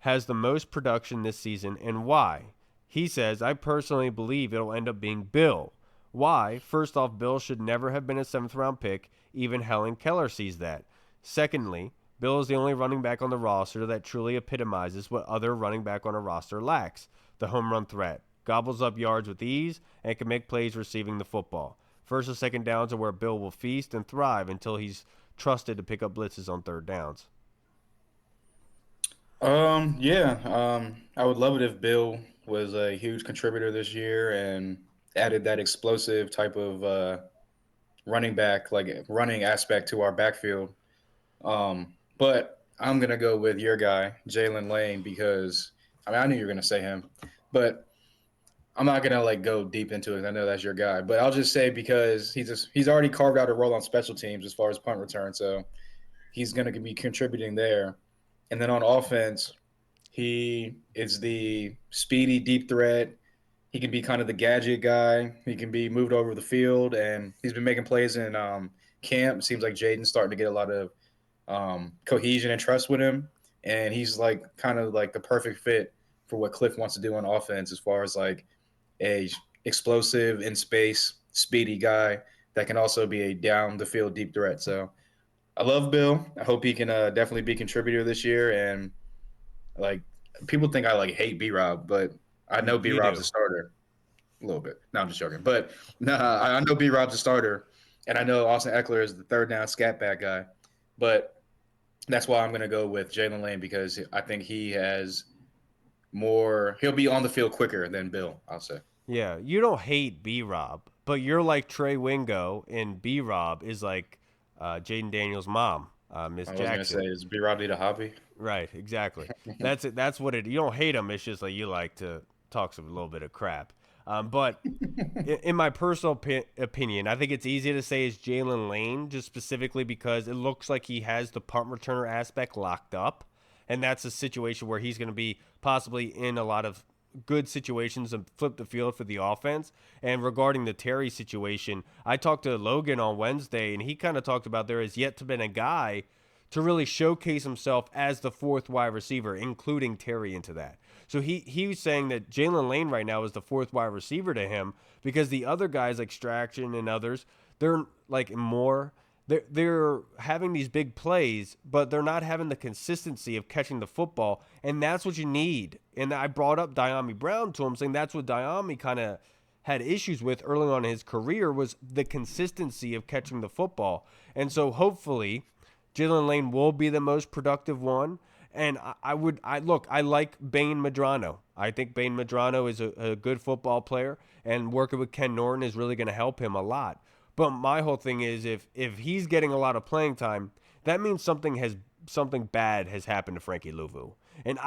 has the most production this season, and why? He says, I personally believe it'll end up being Bill. Why? First off, Bill should never have been a 7th-round pick. Even Helen Keller sees that. Secondly, Bill is the only running back on the roster that truly epitomizes what other running back on a roster lacks, the home run threat. Gobbles up yards with ease and can make plays receiving the football. First and second downs are where Bill will feast and thrive until he's trusted to pick up blitzes on third downs. I would love it if Bill was a huge contributor this year and added that explosive type of running back, like running aspect to our backfield. But I'm gonna go with your guy, Jalen Lane, because I knew you were gonna say him, but I'm not gonna like go deep into it. I know that's your guy, but I'll just say because he's already carved out a role on special teams as far as punt return, so he's gonna be contributing there. And then on offense, he is the speedy deep threat. He can be kind of the gadget guy. He can be moved over the field, and he's been making plays in camp. It seems like Jayden's starting to get a lot of cohesion and trust with him, and he's like kind of like the perfect fit for what Cliff wants to do on offense, as far as like a explosive in space, speedy guy that can also be a down the field deep threat. So I love Bill. I hope he can definitely be a contributor this year. And like people think I like hate B Rob, but I know B You Rob's a do. starter a little bit. No, I'm just joking. But nah, I know B Rob's a starter, and I know Austin Eckler is the third down scat back guy. But that's why I'm going to go with Jalen Lane because I think he has more. He'll be on the field quicker than Bill. I'll say. Yeah, you don't hate B Rob, but you're like Trey Wingo, and B Rob is like Jayden Daniels' mom, Miss I was going to say, Jackson. is B Rob need a hobby? Right, exactly. That's it. That's what it. You don't hate him. It's just like you like to talk some a little bit of crap. But in my personal opinion, I think it's easy to say it's Jalen Lane, just specifically because it looks like he has the punt returner aspect locked up, and that's a situation where he's going to be possibly in a lot of good situations and flip the field for the offense. And regarding the Terry situation, I talked to Logan on Wednesday, and he kind of talked about there has yet to been a guy to really showcase himself as the fourth wide receiver, including Terry into that. So he was saying that Jalen Lane right now is the fourth wide receiver to him because the other guys like Straction and others, they're like more they're having these big plays, but they're not having the consistency of catching the football, and that's what you need. And I brought up Diami Brown to him, saying that's what Diami kind of had issues with early on in his career was the consistency of catching the football. And so hopefully Jalen Lane will be the most productive one. And I like Bane Madrano. I think Bane Madrano is a good football player, and working with Ken Norton is really going to help him a lot. But my whole thing is if he's getting a lot of playing time, that means something bad has happened to Frankie Louvu. And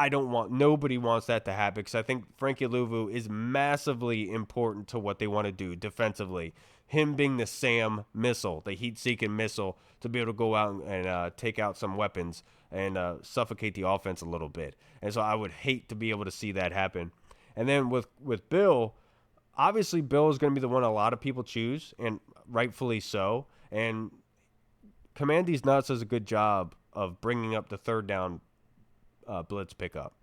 nobody wants that to happen because I think Frankie Louvu is massively important to what they want to do defensively. Him being the Sam missile, the heat-seeking missile, to be able to go out and take out some weapons and suffocate the offense a little bit. And so I would hate to be able to see that happen. And then with Bill, obviously Bill is going to be the one a lot of people choose, and rightfully so. And Commandy's Nuts does a good job of bringing up the third down blitz pickup.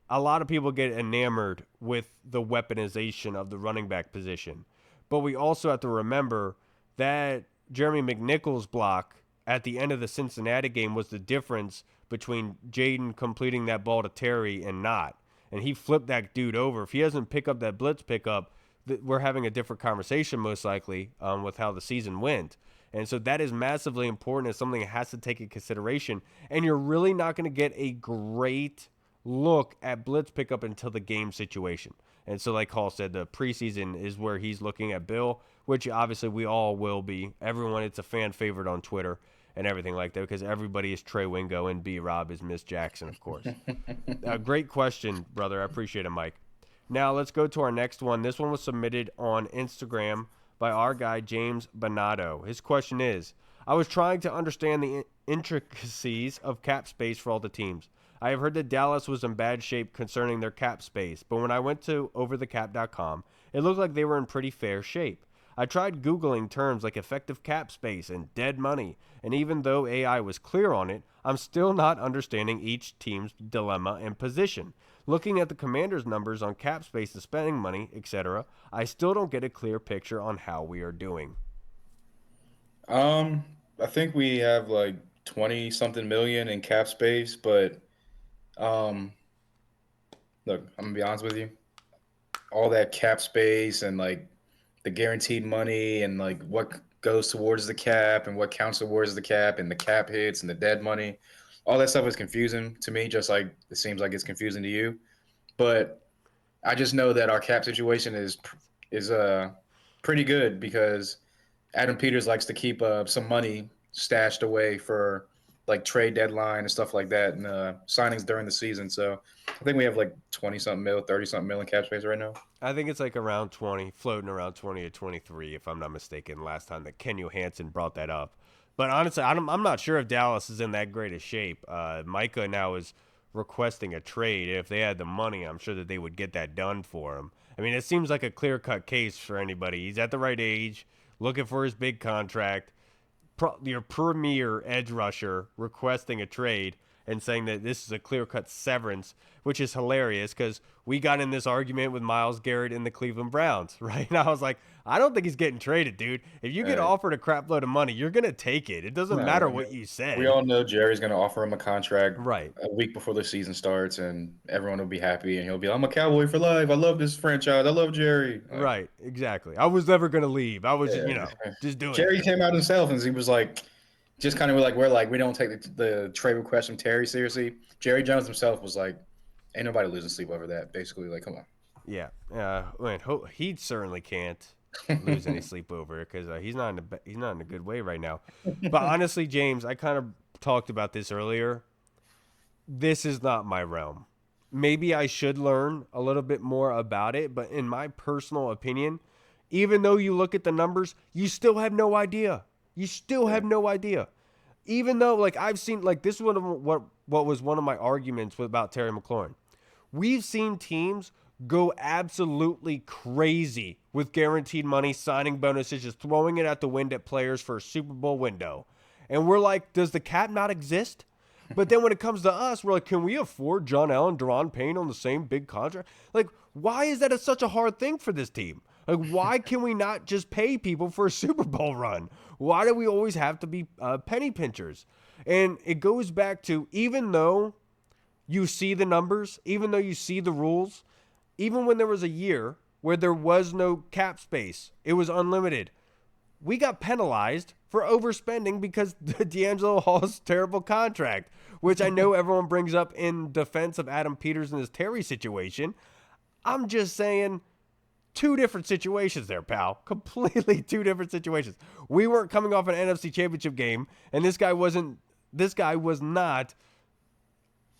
A lot of people get enamored with the weaponization of the running back position. But we also have to remember that Jeremy McNichols' block at the end of the Cincinnati game was the difference between Jayden completing that ball to Terry and not. And he flipped that dude over. If he doesn't pick up that blitz pickup, we're having a different conversation most likely with how the season went. And so that is massively important. It's something that has to take into consideration. And you're really not going to get a great look at blitz pickup until the game situation. And so, like Hall said, the preseason is where he's looking at Bill, which obviously we all will be. Everyone, it's a fan favorite on Twitter and everything like that because everybody is Trey Wingo and B. Rob is Miss Jackson, of course. Great question, brother. I appreciate it, Mike. Now let's go to our next one. This one was submitted on Instagram by our guy, James Bonato. His question is, I was trying to understand the intricacies of cap space for all the teams. I have heard that Dallas was in bad shape concerning their cap space, but when I went to overthecap.com, it looked like they were in pretty fair shape. I tried Googling terms like effective cap space and dead money, and even though AI was clear on it, I'm still not understanding each team's dilemma and position. Looking at the Commanders' numbers on cap space and spending money, etc., I still don't get a clear picture on how we are doing. I think we have like 20 something million in cap space, but um, look, I'm gonna be honest with you. All that cap space and like the guaranteed money and like what goes towards the cap and what counts towards the cap and the cap hits and the dead money, all that stuff is confusing to me. Just like it seems like it's confusing to you, but I just know that our cap situation is pretty good because Adam Peters likes to keep some money stashed away for like trade deadline and stuff like that and signings during the season. So I think we have like 20 something mil, 30 something mil in cap space right now. I think it's like around 20, floating around 20 to 23, if I'm not mistaken, last time that Ken Johansson brought that up. But honestly, I'm not sure if Dallas is in that great a shape. Micah now is requesting a trade. If they had the money, I'm sure that they would get that done for him. I mean, it seems like a clear-cut case for anybody. He's at the right age, looking for his big contract. Your premier edge rusher requesting a trade and saying that this is a clear-cut severance, which is hilarious because we got in this argument with Myles Garrett in the Cleveland Browns, right? And I was like, I don't think he's getting traded, dude. If you get Right. offered a crap load of money, you're going to take it. It doesn't No, matter what you we said. all know Jerry's going to offer him a contract Right. a week before the season starts, and everyone will be happy, and he'll be, "I'm a Cowboy for life. I love this franchise. I love Jerry." Like, Right. Exactly. I was never going to leave. I was, yeah. just doing it. Jerry came out himself, and he was like, just kind of like, we don't take the trade request from Terry seriously. Jerry Jones himself was like, "Ain't nobody losing sleep over that." Basically, like, come Yeah. Man, he certainly can't lose any sleep over it because he's not in a good way right now. But honestly, James, I kind of talked about this earlier. This is not my realm. Maybe I should learn a little bit more about it, but in my personal opinion, even though you look at the numbers, you still have no idea. You still have on. no idea. Even though, like I've seen, like this is what was one of my arguments about Terry McLaurin. We've seen teams go absolutely crazy with guaranteed money, signing bonuses, just throwing it at the wind at players for a Super Bowl window. And we're like, does the cap not exist? But then when it comes to us, we're like, can we afford John Allen, Deron Payne on the same big contract? Like, why is that such a hard thing for this team? Like, why can we not just pay people for a Super Bowl run? Why do we always have to be penny pinchers? And it goes back to even though you see the numbers, even though you see the rules, even when there was a year where there was no cap space, it was unlimited. We got penalized for overspending because D'Angelo Hall's terrible contract, which I know everyone brings up in defense of Adam Peters and his Terry situation. I'm just saying two different situations there, pal. Completely two different situations. We weren't coming off an NFC Championship game, and this guy was not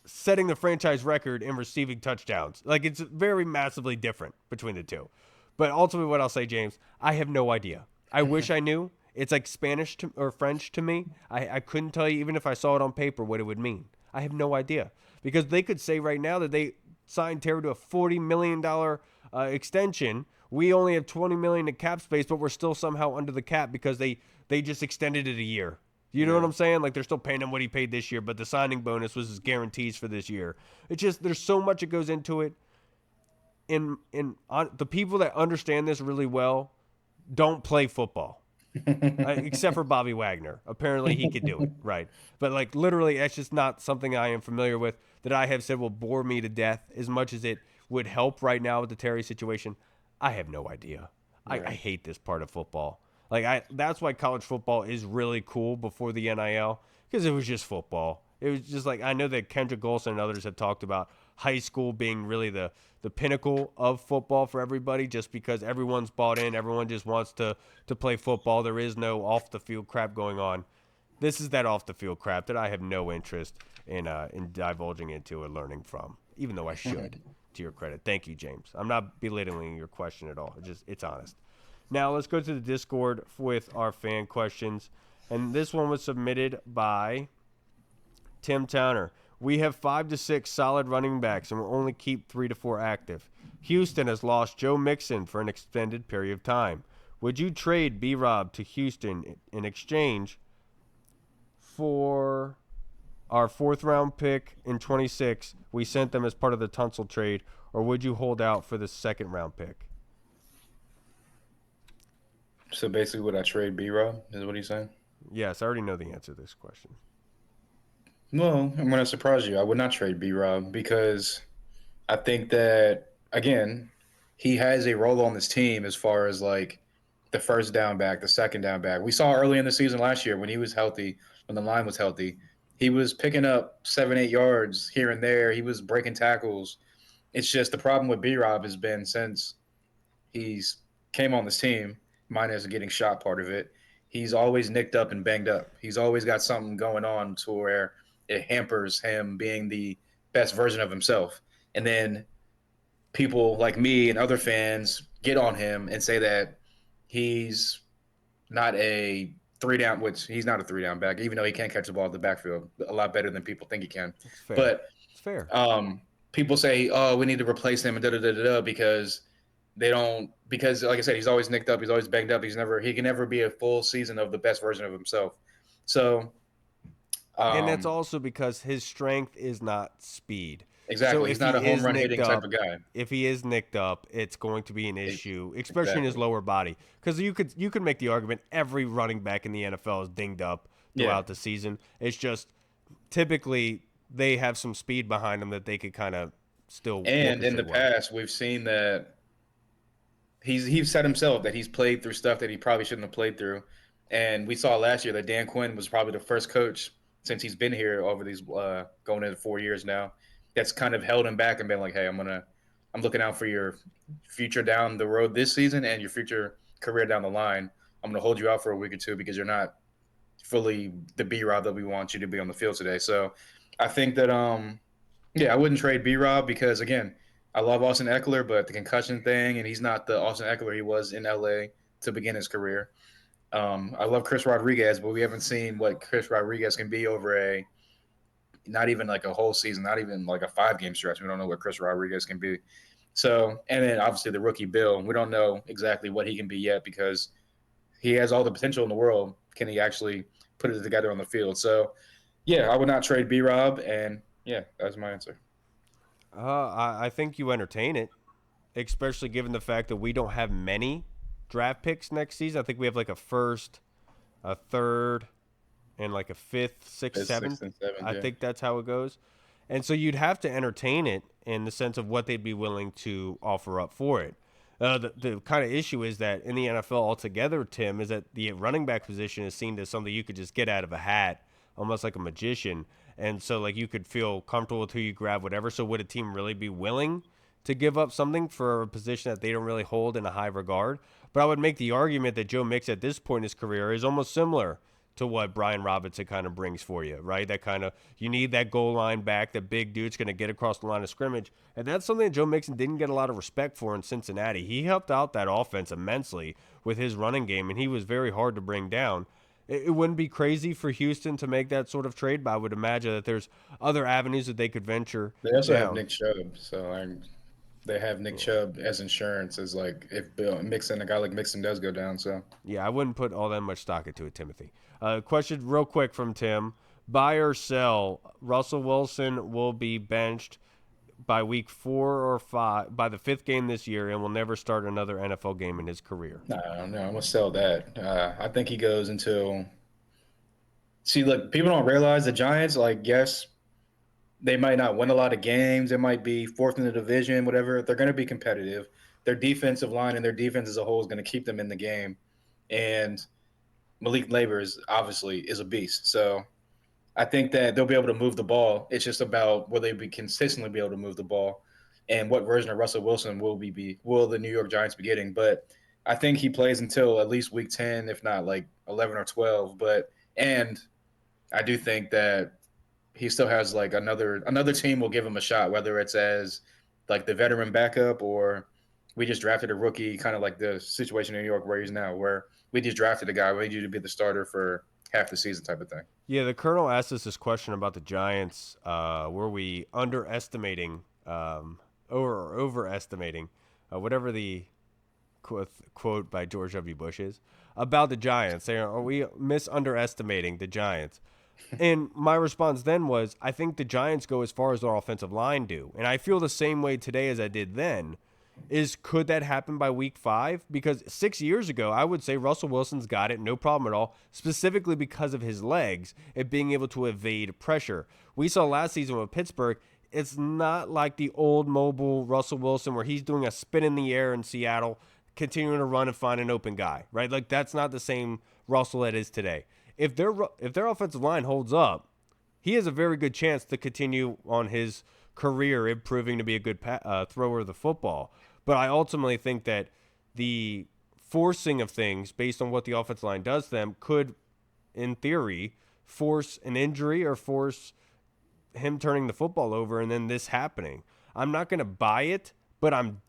setting the franchise record in receiving touchdowns. Like, it's very massively different between the two. But ultimately what I'll say, James, I have no idea. I wish I knew. It's like Spanish or French to me. I couldn't tell you, even if I saw it on paper, what it would mean. I have no idea. Because they could say right now that they signed Terry to a $40 million extension. We only have $20 million in cap space, but we're still somehow under the cap because they just extended it a year. You know what I'm saying? Like, they're still paying him what he paid this year, but the signing bonus was his guarantees for this year. It's just, there's so much that goes into it. The people that understand this really well don't play football. except for Bobby Wagner. Apparently, he could do it, right? But like literally, that's just not something I am familiar with. That I have said will bore me to death as much as it would help right now with the Terry situation. I have no idea. I Right. hate this part of football. That's why college football is really cool before the NIL because it was just football. It was just like I know that Kendrick Olson and others have talked about high school being really the pinnacle of football for everybody just because everyone's bought in, everyone just wants to play football. There is no off the field crap going on. This is that off the field crap that I have no interest in divulging into or learning from, even though I should. To your credit, thank you, James. I'm not belittling your question at all. It's honest. Now let's go to the Discord with our fan questions, and this one was submitted by Tim Towner. We have 5 to 6 solid running backs, and we'll only keep 3 to 4 active. Houston has lost Joe Mixon for an extended period of time. Would you trade B Rob to Houston in exchange for our 4th round pick in 26? We sent them as part of the Tunsil trade, or would you hold out for the 2nd round pick? So basically, would I trade B-Rob? Is what he's saying? Yes, I already know the answer to this question. Well, I'm gonna surprise you. I would not trade B-Rob because I think that again, he has a role on this team as far as like the first down back, the second down back. We saw early in the season last year when he was healthy, when the line was healthy, he was picking up 7, 8 yards here and there. He was breaking tackles. It's just the problem with B Rob has been since he's came on this team, minus getting shot part of it. He's always nicked up and banged up. He's always got something going on to where it hampers him being the best version of himself. And then people like me and other fans get on him and say that he's not a 3 down, which he's not a 3 down back, even though he can catch the ball in the backfield a lot better than people think he can. That's fair. But It's fair. people say, "Oh, we need to replace him," and da da da da because they don't. Because, like I said, he's always nicked up, he's always banged up. He can never be a full season of the best version of himself. So, And that's um, also because his strength is not speed. So exactly, he's if not a he home is run nicked hitting type up, of guy. it's going to be an issue, especially in his Exactly. lower body. Because you could make the argument every running back in the NFL is dinged up Yeah, throughout the season. It's just typically they have some speed behind them that they could kind of still and in orchestrate the well. past, we've seen that he's said himself that he's played through stuff that he probably shouldn't have played through. And we saw last year that Dan Quinn was probably the first coach since he's been here over these going into 4 years now that's kind of held him back and been like, hey, I'm looking out for your future down the road this season and your future career down the line. I'm gonna hold you out for a week or two because you're not fully the B Rob that we want you to be on the field today. So I think that yeah, I wouldn't trade B Rob because again, I love Austin Eckler, but the concussion thing, and he's not the Austin Eckler he was in LA to begin his career. I love Chris Rodriguez, but we haven't seen what Chris Rodriguez can be over a not even like a whole season, not even like a 5 game stretch. We don't know what Chris Rodriguez can be. So, and then obviously the rookie Bill, we don't know exactly what he can be yet because he has all the potential in the world. Can he actually put it together on the field? So, yeah, I would not trade B Rob, and yeah, that's my answer. I think you entertain it, especially given the fact that we don't have many draft picks next season. I think we have like a first, a third, and like a fifth, sixth, It's sixth seventh. and seventh, I yeah. think that's how it goes. And so you'd have to entertain it in the sense of what they'd be willing to offer up for it. The kind of issue is that in the NFL altogether, Tim, is that the running back position is seen as something you could just get out of a hat, almost like a magician. And so, like, you could feel comfortable with who you grab, whatever. So, would a team really be willing to give up something for a position that they don't really hold in a high regard? But I would make the argument that Joe Mix at this point in his career is almost similar to what Brian Robinson kind of brings for you, right? That kind of, you need that goal line back, the big dude's going to get across the line of scrimmage. And that's something that Joe Mixon didn't get a lot of respect for in Cincinnati. He helped out that offense immensely with his running game, and he was very hard to bring down. It wouldn't be crazy for Houston to make that sort of trade, but I would imagine that there's other avenues that they could venture They also have down. Nick Chubb, so they have Nick Chubb as insurance as like if Bill Mixon, a guy like Mixon does go down. So Yeah, I wouldn't put all that much stock into it, Timothy. Question real quick from Tim. Buy or sell, Russell Wilson will be benched by week 4 or 5, by the fifth game this year, and will never start another NFL game in his career. No, no, I'm gonna sell that. I think he goes until. See, look, people don't realize the Giants. Like, yes, they might not win a lot of games. They might be fourth in the division, whatever. They're going to be competitive. Their defensive line and their defense as a whole is going to keep them in the game. And Malik Nabers obviously is a beast. So I think that they'll be able to move the ball. It's just about will they be consistently be able to move the ball, and what version of Russell Wilson will the New York Giants be getting. But I think he plays until at least week 10, if not like 11 or 12. And I do think that he still has like another team will give him a shot, whether it's as like the veteran backup or we just drafted a rookie, kind of like the situation in New York where he's now, where we just drafted a guy, we need you to be the starter for half the season type of thing. Yeah, the Colonel asked us this question about the Giants. Were we underestimating or overestimating, whatever the quote by George W. Bush is, about the Giants? Saying, are we misunderestimating the Giants? And my response then was, I think the Giants go as far as their offensive line do. And I feel the same way today as I did then. Could that happen by week 5? Because 6 years ago, I would say Russell Wilson's got it, no problem at all, specifically because of his legs and being able to evade pressure. We saw last season with Pittsburgh, it's not like the old mobile Russell Wilson where he's doing a spin in the air in Seattle, continuing to run and find an open guy, right? Like that's not the same Russell that is today. If their offensive line holds up, he has a very good chance to continue on his career improving to be a good thrower of the football. But I ultimately think that the forcing of things based on what the offensive line does to them could, in theory, force an injury or force him turning the football over and then this happening. I'm not going to buy it, but I'm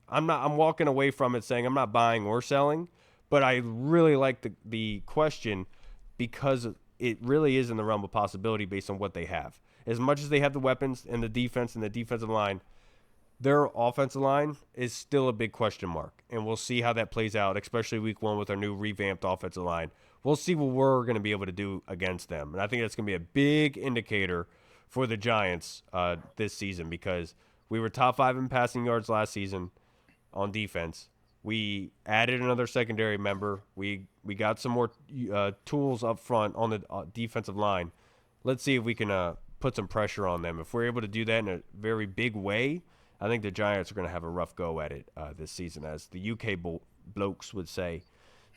walking away from it saying I'm not buying or selling, but I really like the question because it really is in the realm of possibility based on what they have. As much as they have the weapons and the defense and the defensive line, their offensive line is still a big question mark. And we'll see how that plays out, especially week 1 with our new revamped offensive line. We'll see what we're going to be able to do against them. And I think that's going to be a big indicator for the Giants this season because we were top 5 in passing yards last season on defense. We added another secondary member. We got some more tools up front on the defensive line. Let's see if we can put some pressure on them. If we're able to do that in a very big way, I think the Giants are going to have a rough go at it this season, as the UK blokes would say.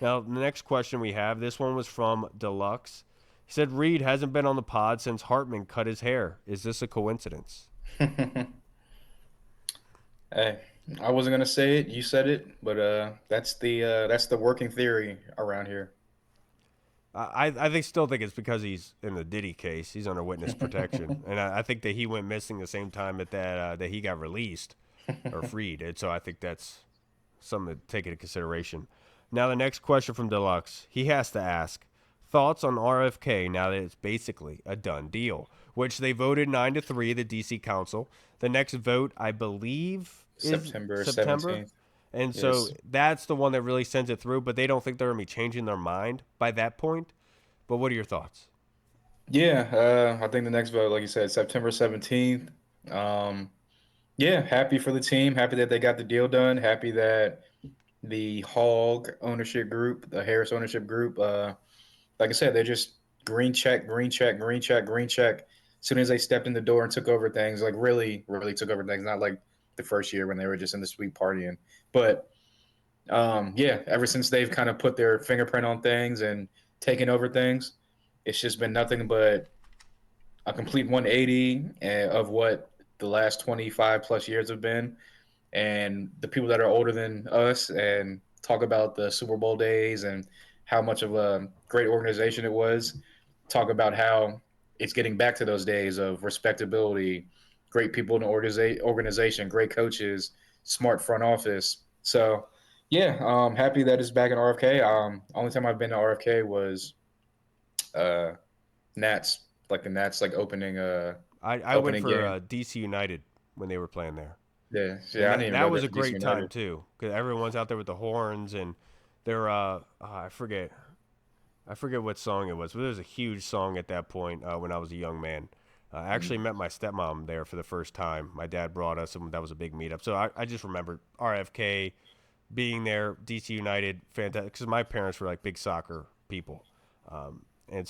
Now, the next question we have, this one was from Deluxe. He said, Reed hasn't been on the pod since Hartman cut his hair. Is this a coincidence? Hey, I wasn't gonna say it. You said it, but that's the working theory around here. I still think it's because he's in the Diddy case. He's under witness protection, and I think that he went missing the same time that he got released or freed, and so I think that's something to take into consideration. Now the next question from Deluxe, he has to ask thoughts on RFK now that it's basically a done deal, which they voted 9-3, the DC Council. The next vote, I believe, is September September. 17th. And so Yes. that's the one that really sends it through, but they don't think they're going to be changing their mind by that point. But what are your thoughts? Yeah, I think the next vote, like you said, September 17th. Um, yeah, happy for the team. Happy that they got the deal done. Happy that the Hog ownership group, the Harris ownership group, like I said, they're just green check, green check, green check, green check. As soon as they stepped in the door and took over things, like really, really took over things. Not like the first year when they were just in the suite partying, but yeah, ever since they've kind of put their fingerprint on things and taken over things, it's just been nothing but a complete 180 of what the last 25 plus years have been. And the people that are older than us and talk about the Super Bowl days and how much of a great organization it was, talk about how it's getting back to those days of respectability, great people in the organization, great coaches, smart front office. So, yeah, happy that it's back in RFK. Only time I've been to RFK was uh, Nats, like the Nats, like I went opening for game. DC United when they were playing there. Yeah, And yeah, I that, didn't even that go was there a for DC great time, United. too, because everyone's out there with the horns and they're, I forget what song it was, but there was a huge song at that point when I was a young man. I actually met my stepmom there for the first time. My dad brought us, and that was a big meetup. So I just remember RFK being there, DC United, fantastic. Because my parents were like big soccer people, and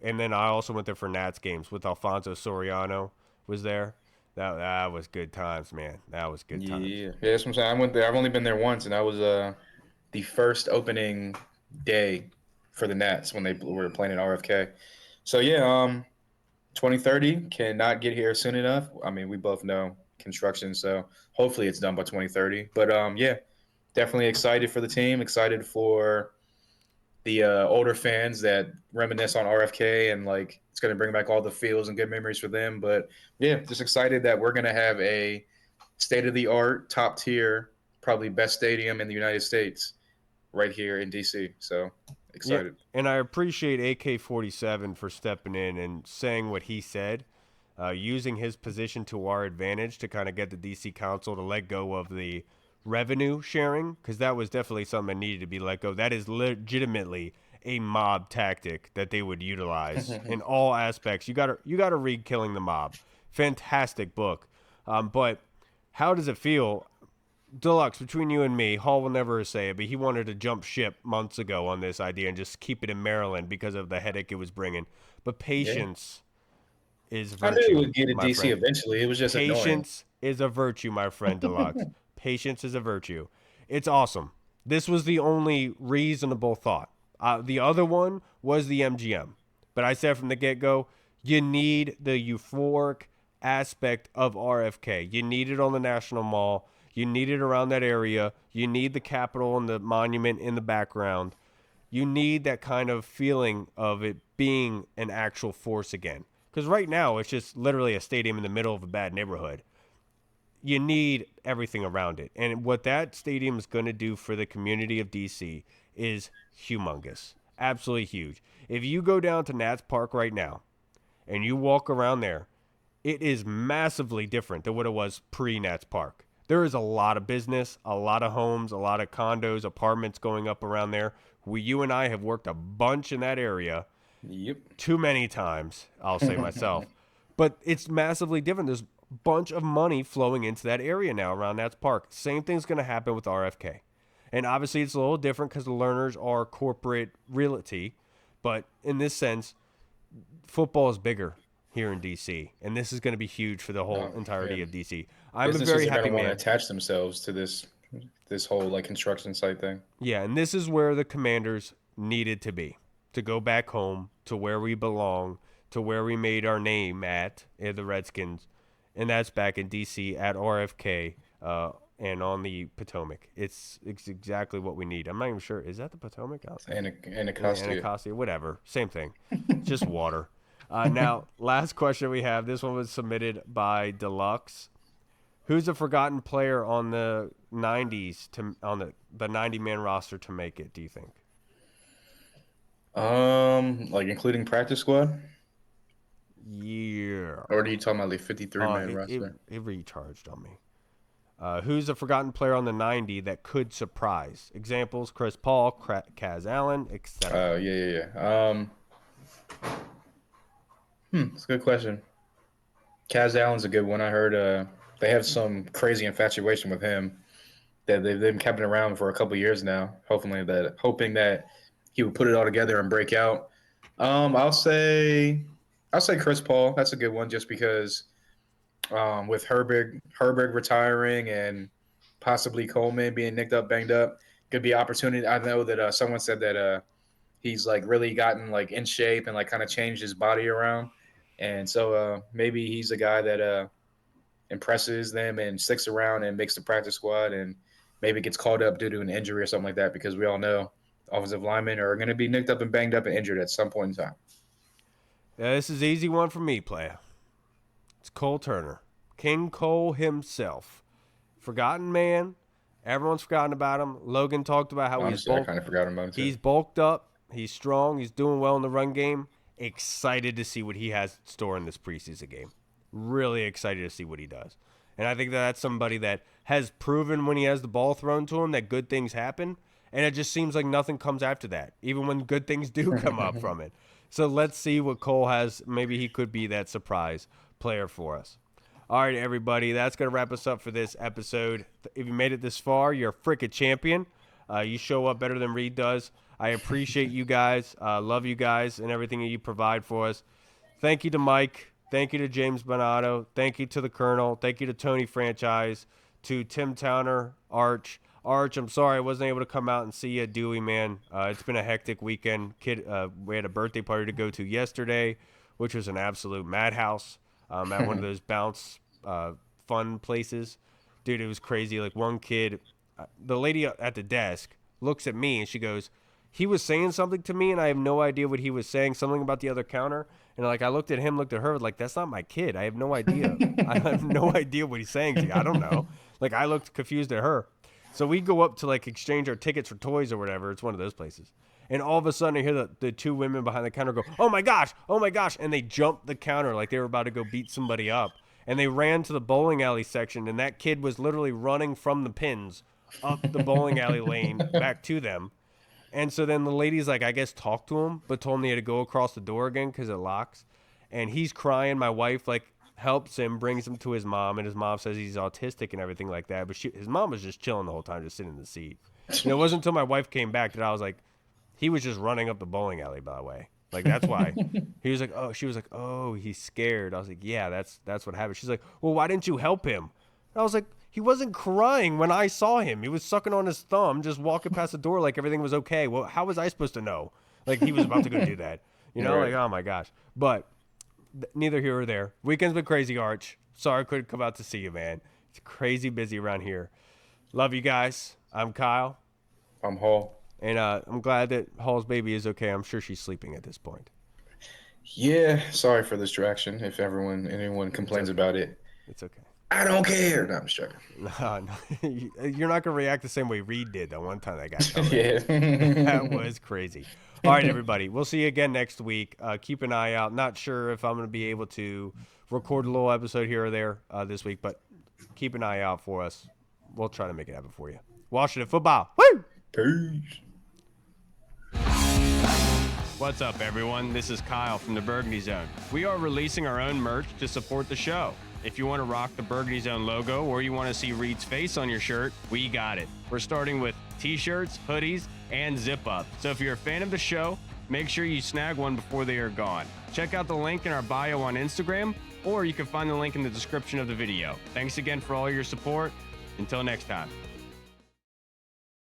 then I also went there for Nats games with Alfonso Soriano was there. That was good times, man. That was good times. Yeah, that's what I'm saying. I went there. I've only been there once, and that was the first opening day for the Nats when they were playing at RFK. So yeah, 2030 cannot get here soon enough. I mean, we both know construction, so hopefully it's done by 2030. But yeah, definitely excited for the team. Excited for the older fans that reminisce on RFK, and like it's going to bring back all the feels and good memories for them. But yeah, just excited that we're going to have a state of the art, top tier, probably best stadium in the United States right here in DC. So Yeah, excited. and I appreciate AK-47 for stepping in and saying what he said, using his position to our advantage to kind of get the DC Council to let go of the revenue sharing, because that was definitely something that needed to be let go. That is legitimately a mob tactic that they would utilize in all aspects. You got to read Killing the Mob. Fantastic book. But how does it feel? Deluxe, between you and me, Hall will never say it, but he wanted to jump ship months ago on this idea and just keep it in Maryland because of the headache it was bringing. But Yeah. patience is I knew it virtue, would get to my DC friend. eventually. It was just annoying. Patience is a virtue, my friend Deluxe. Patience is a virtue. It's awesome. This was the only reasonable thought. The other one was the MGM. But I said from the get go, you need the euphoric aspect of RFK. You need it on the National Mall. You need it around that area. You need the Capitol and the monument in the background. You need that kind of feeling of it being an actual force again. Because right now, it's just literally a stadium in the middle of a bad neighborhood. You need everything around it. And what that stadium is going to do for the community of DC is humongous. Absolutely huge. If you go down to Nats Park right now and you walk around there, it is massively different than what it was pre-Nats Park. There is a lot of business, a lot of homes, a lot of condos, apartments going up around there. You and I have worked a bunch in that area Yep. too many times, I'll say myself. But it's massively different. There's a bunch of money flowing into that area now around Nats Park. Same thing's going to happen with RFK. And obviously it's a little different because the learners are corporate realty. But in this sense, football is bigger here in DC, and this is going to be huge for the whole Oh, yeah. entirety of DC. I'm a Businesses very are going happy to want to man. attach themselves to this whole like construction site thing. Yeah, and this is where the Commanders needed to be, to go back home to where we belong, to where we made our name at the Redskins, and that's back in DC at RFK and on the Potomac. It's exactly what we need. I'm not even sure. Is that the Potomac out there? And it Yeah, costs you. Anacostia, whatever, same thing. It's just water. Now, last question we have. This one was submitted by Deluxe. Who's a forgotten player on the '90s on the 90-man roster to make it? Do you think? Like including practice squad, Yeah. or are you talking about the 53-man It, it roster? it recharged on me. Who's a forgotten player on the '90 that could surprise? Examples: Chris Paul, Kaz Allen, etc. Yeah. It's a good question. Kaz Allen's a good one. I heard they have some crazy infatuation with him that they've been keeping around for a couple years now. Hoping that he would put it all together and break out. Um, I'll say I'll say Chris Paul. That's a good one, just because with Herbig retiring and possibly Coleman being nicked up, banged up, could be an opportunity. I know that someone said that he's like really gotten like in shape and like kind of changed his body around, and so maybe he's a guy that impresses them and sticks around and makes the practice squad, and maybe gets called up due to an injury or something like that, because we all know offensive linemen are going to be nicked up and banged up and injured at some point in time. Yeah, this is an easy one for me, player. It's Cole Turner, King Cole himself, forgotten man. Everyone's forgotten about him. Logan talked about how Honestly, I kind of forgot about it too. he's bulked up. He's strong. He's doing well in the run game. Excited to see what he has in store in this preseason game. Really excited to see what he does. And I think that's somebody that has proven when he has the ball thrown to him that good things happen. And it just seems like nothing comes after that, even when good things do come up from it. So let's see what Cole has. Maybe he could be that surprise. player for us. All right, everybody, that's going to wrap us up for this episode. If you made it this far, you're a freaking champion. You show up better than Reed does. I appreciate you guys. Love you guys and everything that you provide for us. Thank you to Mike. Thank you to James Bonato. Thank you to the Colonel. Thank you to Tony Franchise, to Tim Towner, Arch. Arch, I'm sorry I wasn't able to come out and see you, Dewey, man. It's been a hectic weekend. We had a birthday party to go to yesterday, which was an absolute madhouse. At one of those bounce fun places. Dude, it was crazy. Like, one kid, the lady at the desk looks at me and she goes, he was saying something to me and I have no idea what he was saying, something about the other counter. And like, I looked at him, looked at her, like, that's not my kid. I have no idea. I have no idea what he's saying to you. I don't know. Like, I looked confused at her. So we go up to like exchange our tickets for toys or whatever. It's one of those places. And all of a sudden I hear the two women behind the counter go, oh my gosh. And they jumped the counter like they were about to go beat somebody up. And they ran to the bowling alley section. And that kid was literally running from the pins up the bowling alley lane back to them. And so then the lady's like, I guess talked to him, but told him he had to go across the door again because it locks. And he's crying. My wife like helps him, brings him to his mom. And his mom says he's autistic and everything like that. But his mom was just chilling the whole time, just sitting in the seat. And it wasn't until my wife came back that I was like, he was just running up the bowling alley, by the way. Like, that's why. He was like, oh, she was like, oh, he's scared. I was like, yeah, that's what happened. She's like, well, why didn't you help him? And I was like, he wasn't crying when I saw him. He was sucking on his thumb, just walking past the door like everything was okay. Well, how was I supposed to know? Like, he was about to go do that. You know, Right. like, oh my gosh. But neither here or there. Weekend's been crazy, Arch. Sorry I couldn't come out to see you, man. It's crazy busy around here. Love you guys. I'm Kyle. I'm Hall. And I'm glad that Hall's baby is okay. I'm sure she's sleeping at this point. Yeah, sorry for the distraction. If anyone complains about it, It's okay. I don't care. No, I'm just joking. No, you're not going to react the same way Reed did that one time that got covered. Yeah. That was crazy. All right, everybody. We'll see you again next week. Keep an eye out. Not sure if I'm going to be able to record a little episode here or there this week, but keep an eye out for us. We'll try to make it happen for you. Washington football. Woo! Peace. What's up, everyone? This is Kyle from the Burgundy Zone. We are releasing our own merch to support the show. If you want to rock the Burgundy Zone logo or you want to see Reed's face on your shirt, we got it. We're starting with t-shirts, hoodies, and zip-up. So if you're a fan of the show, make sure you snag one before they are gone. Check out the link in our bio on Instagram, or you can find the link in the description of the video. Thanks again for all your support. Until next time.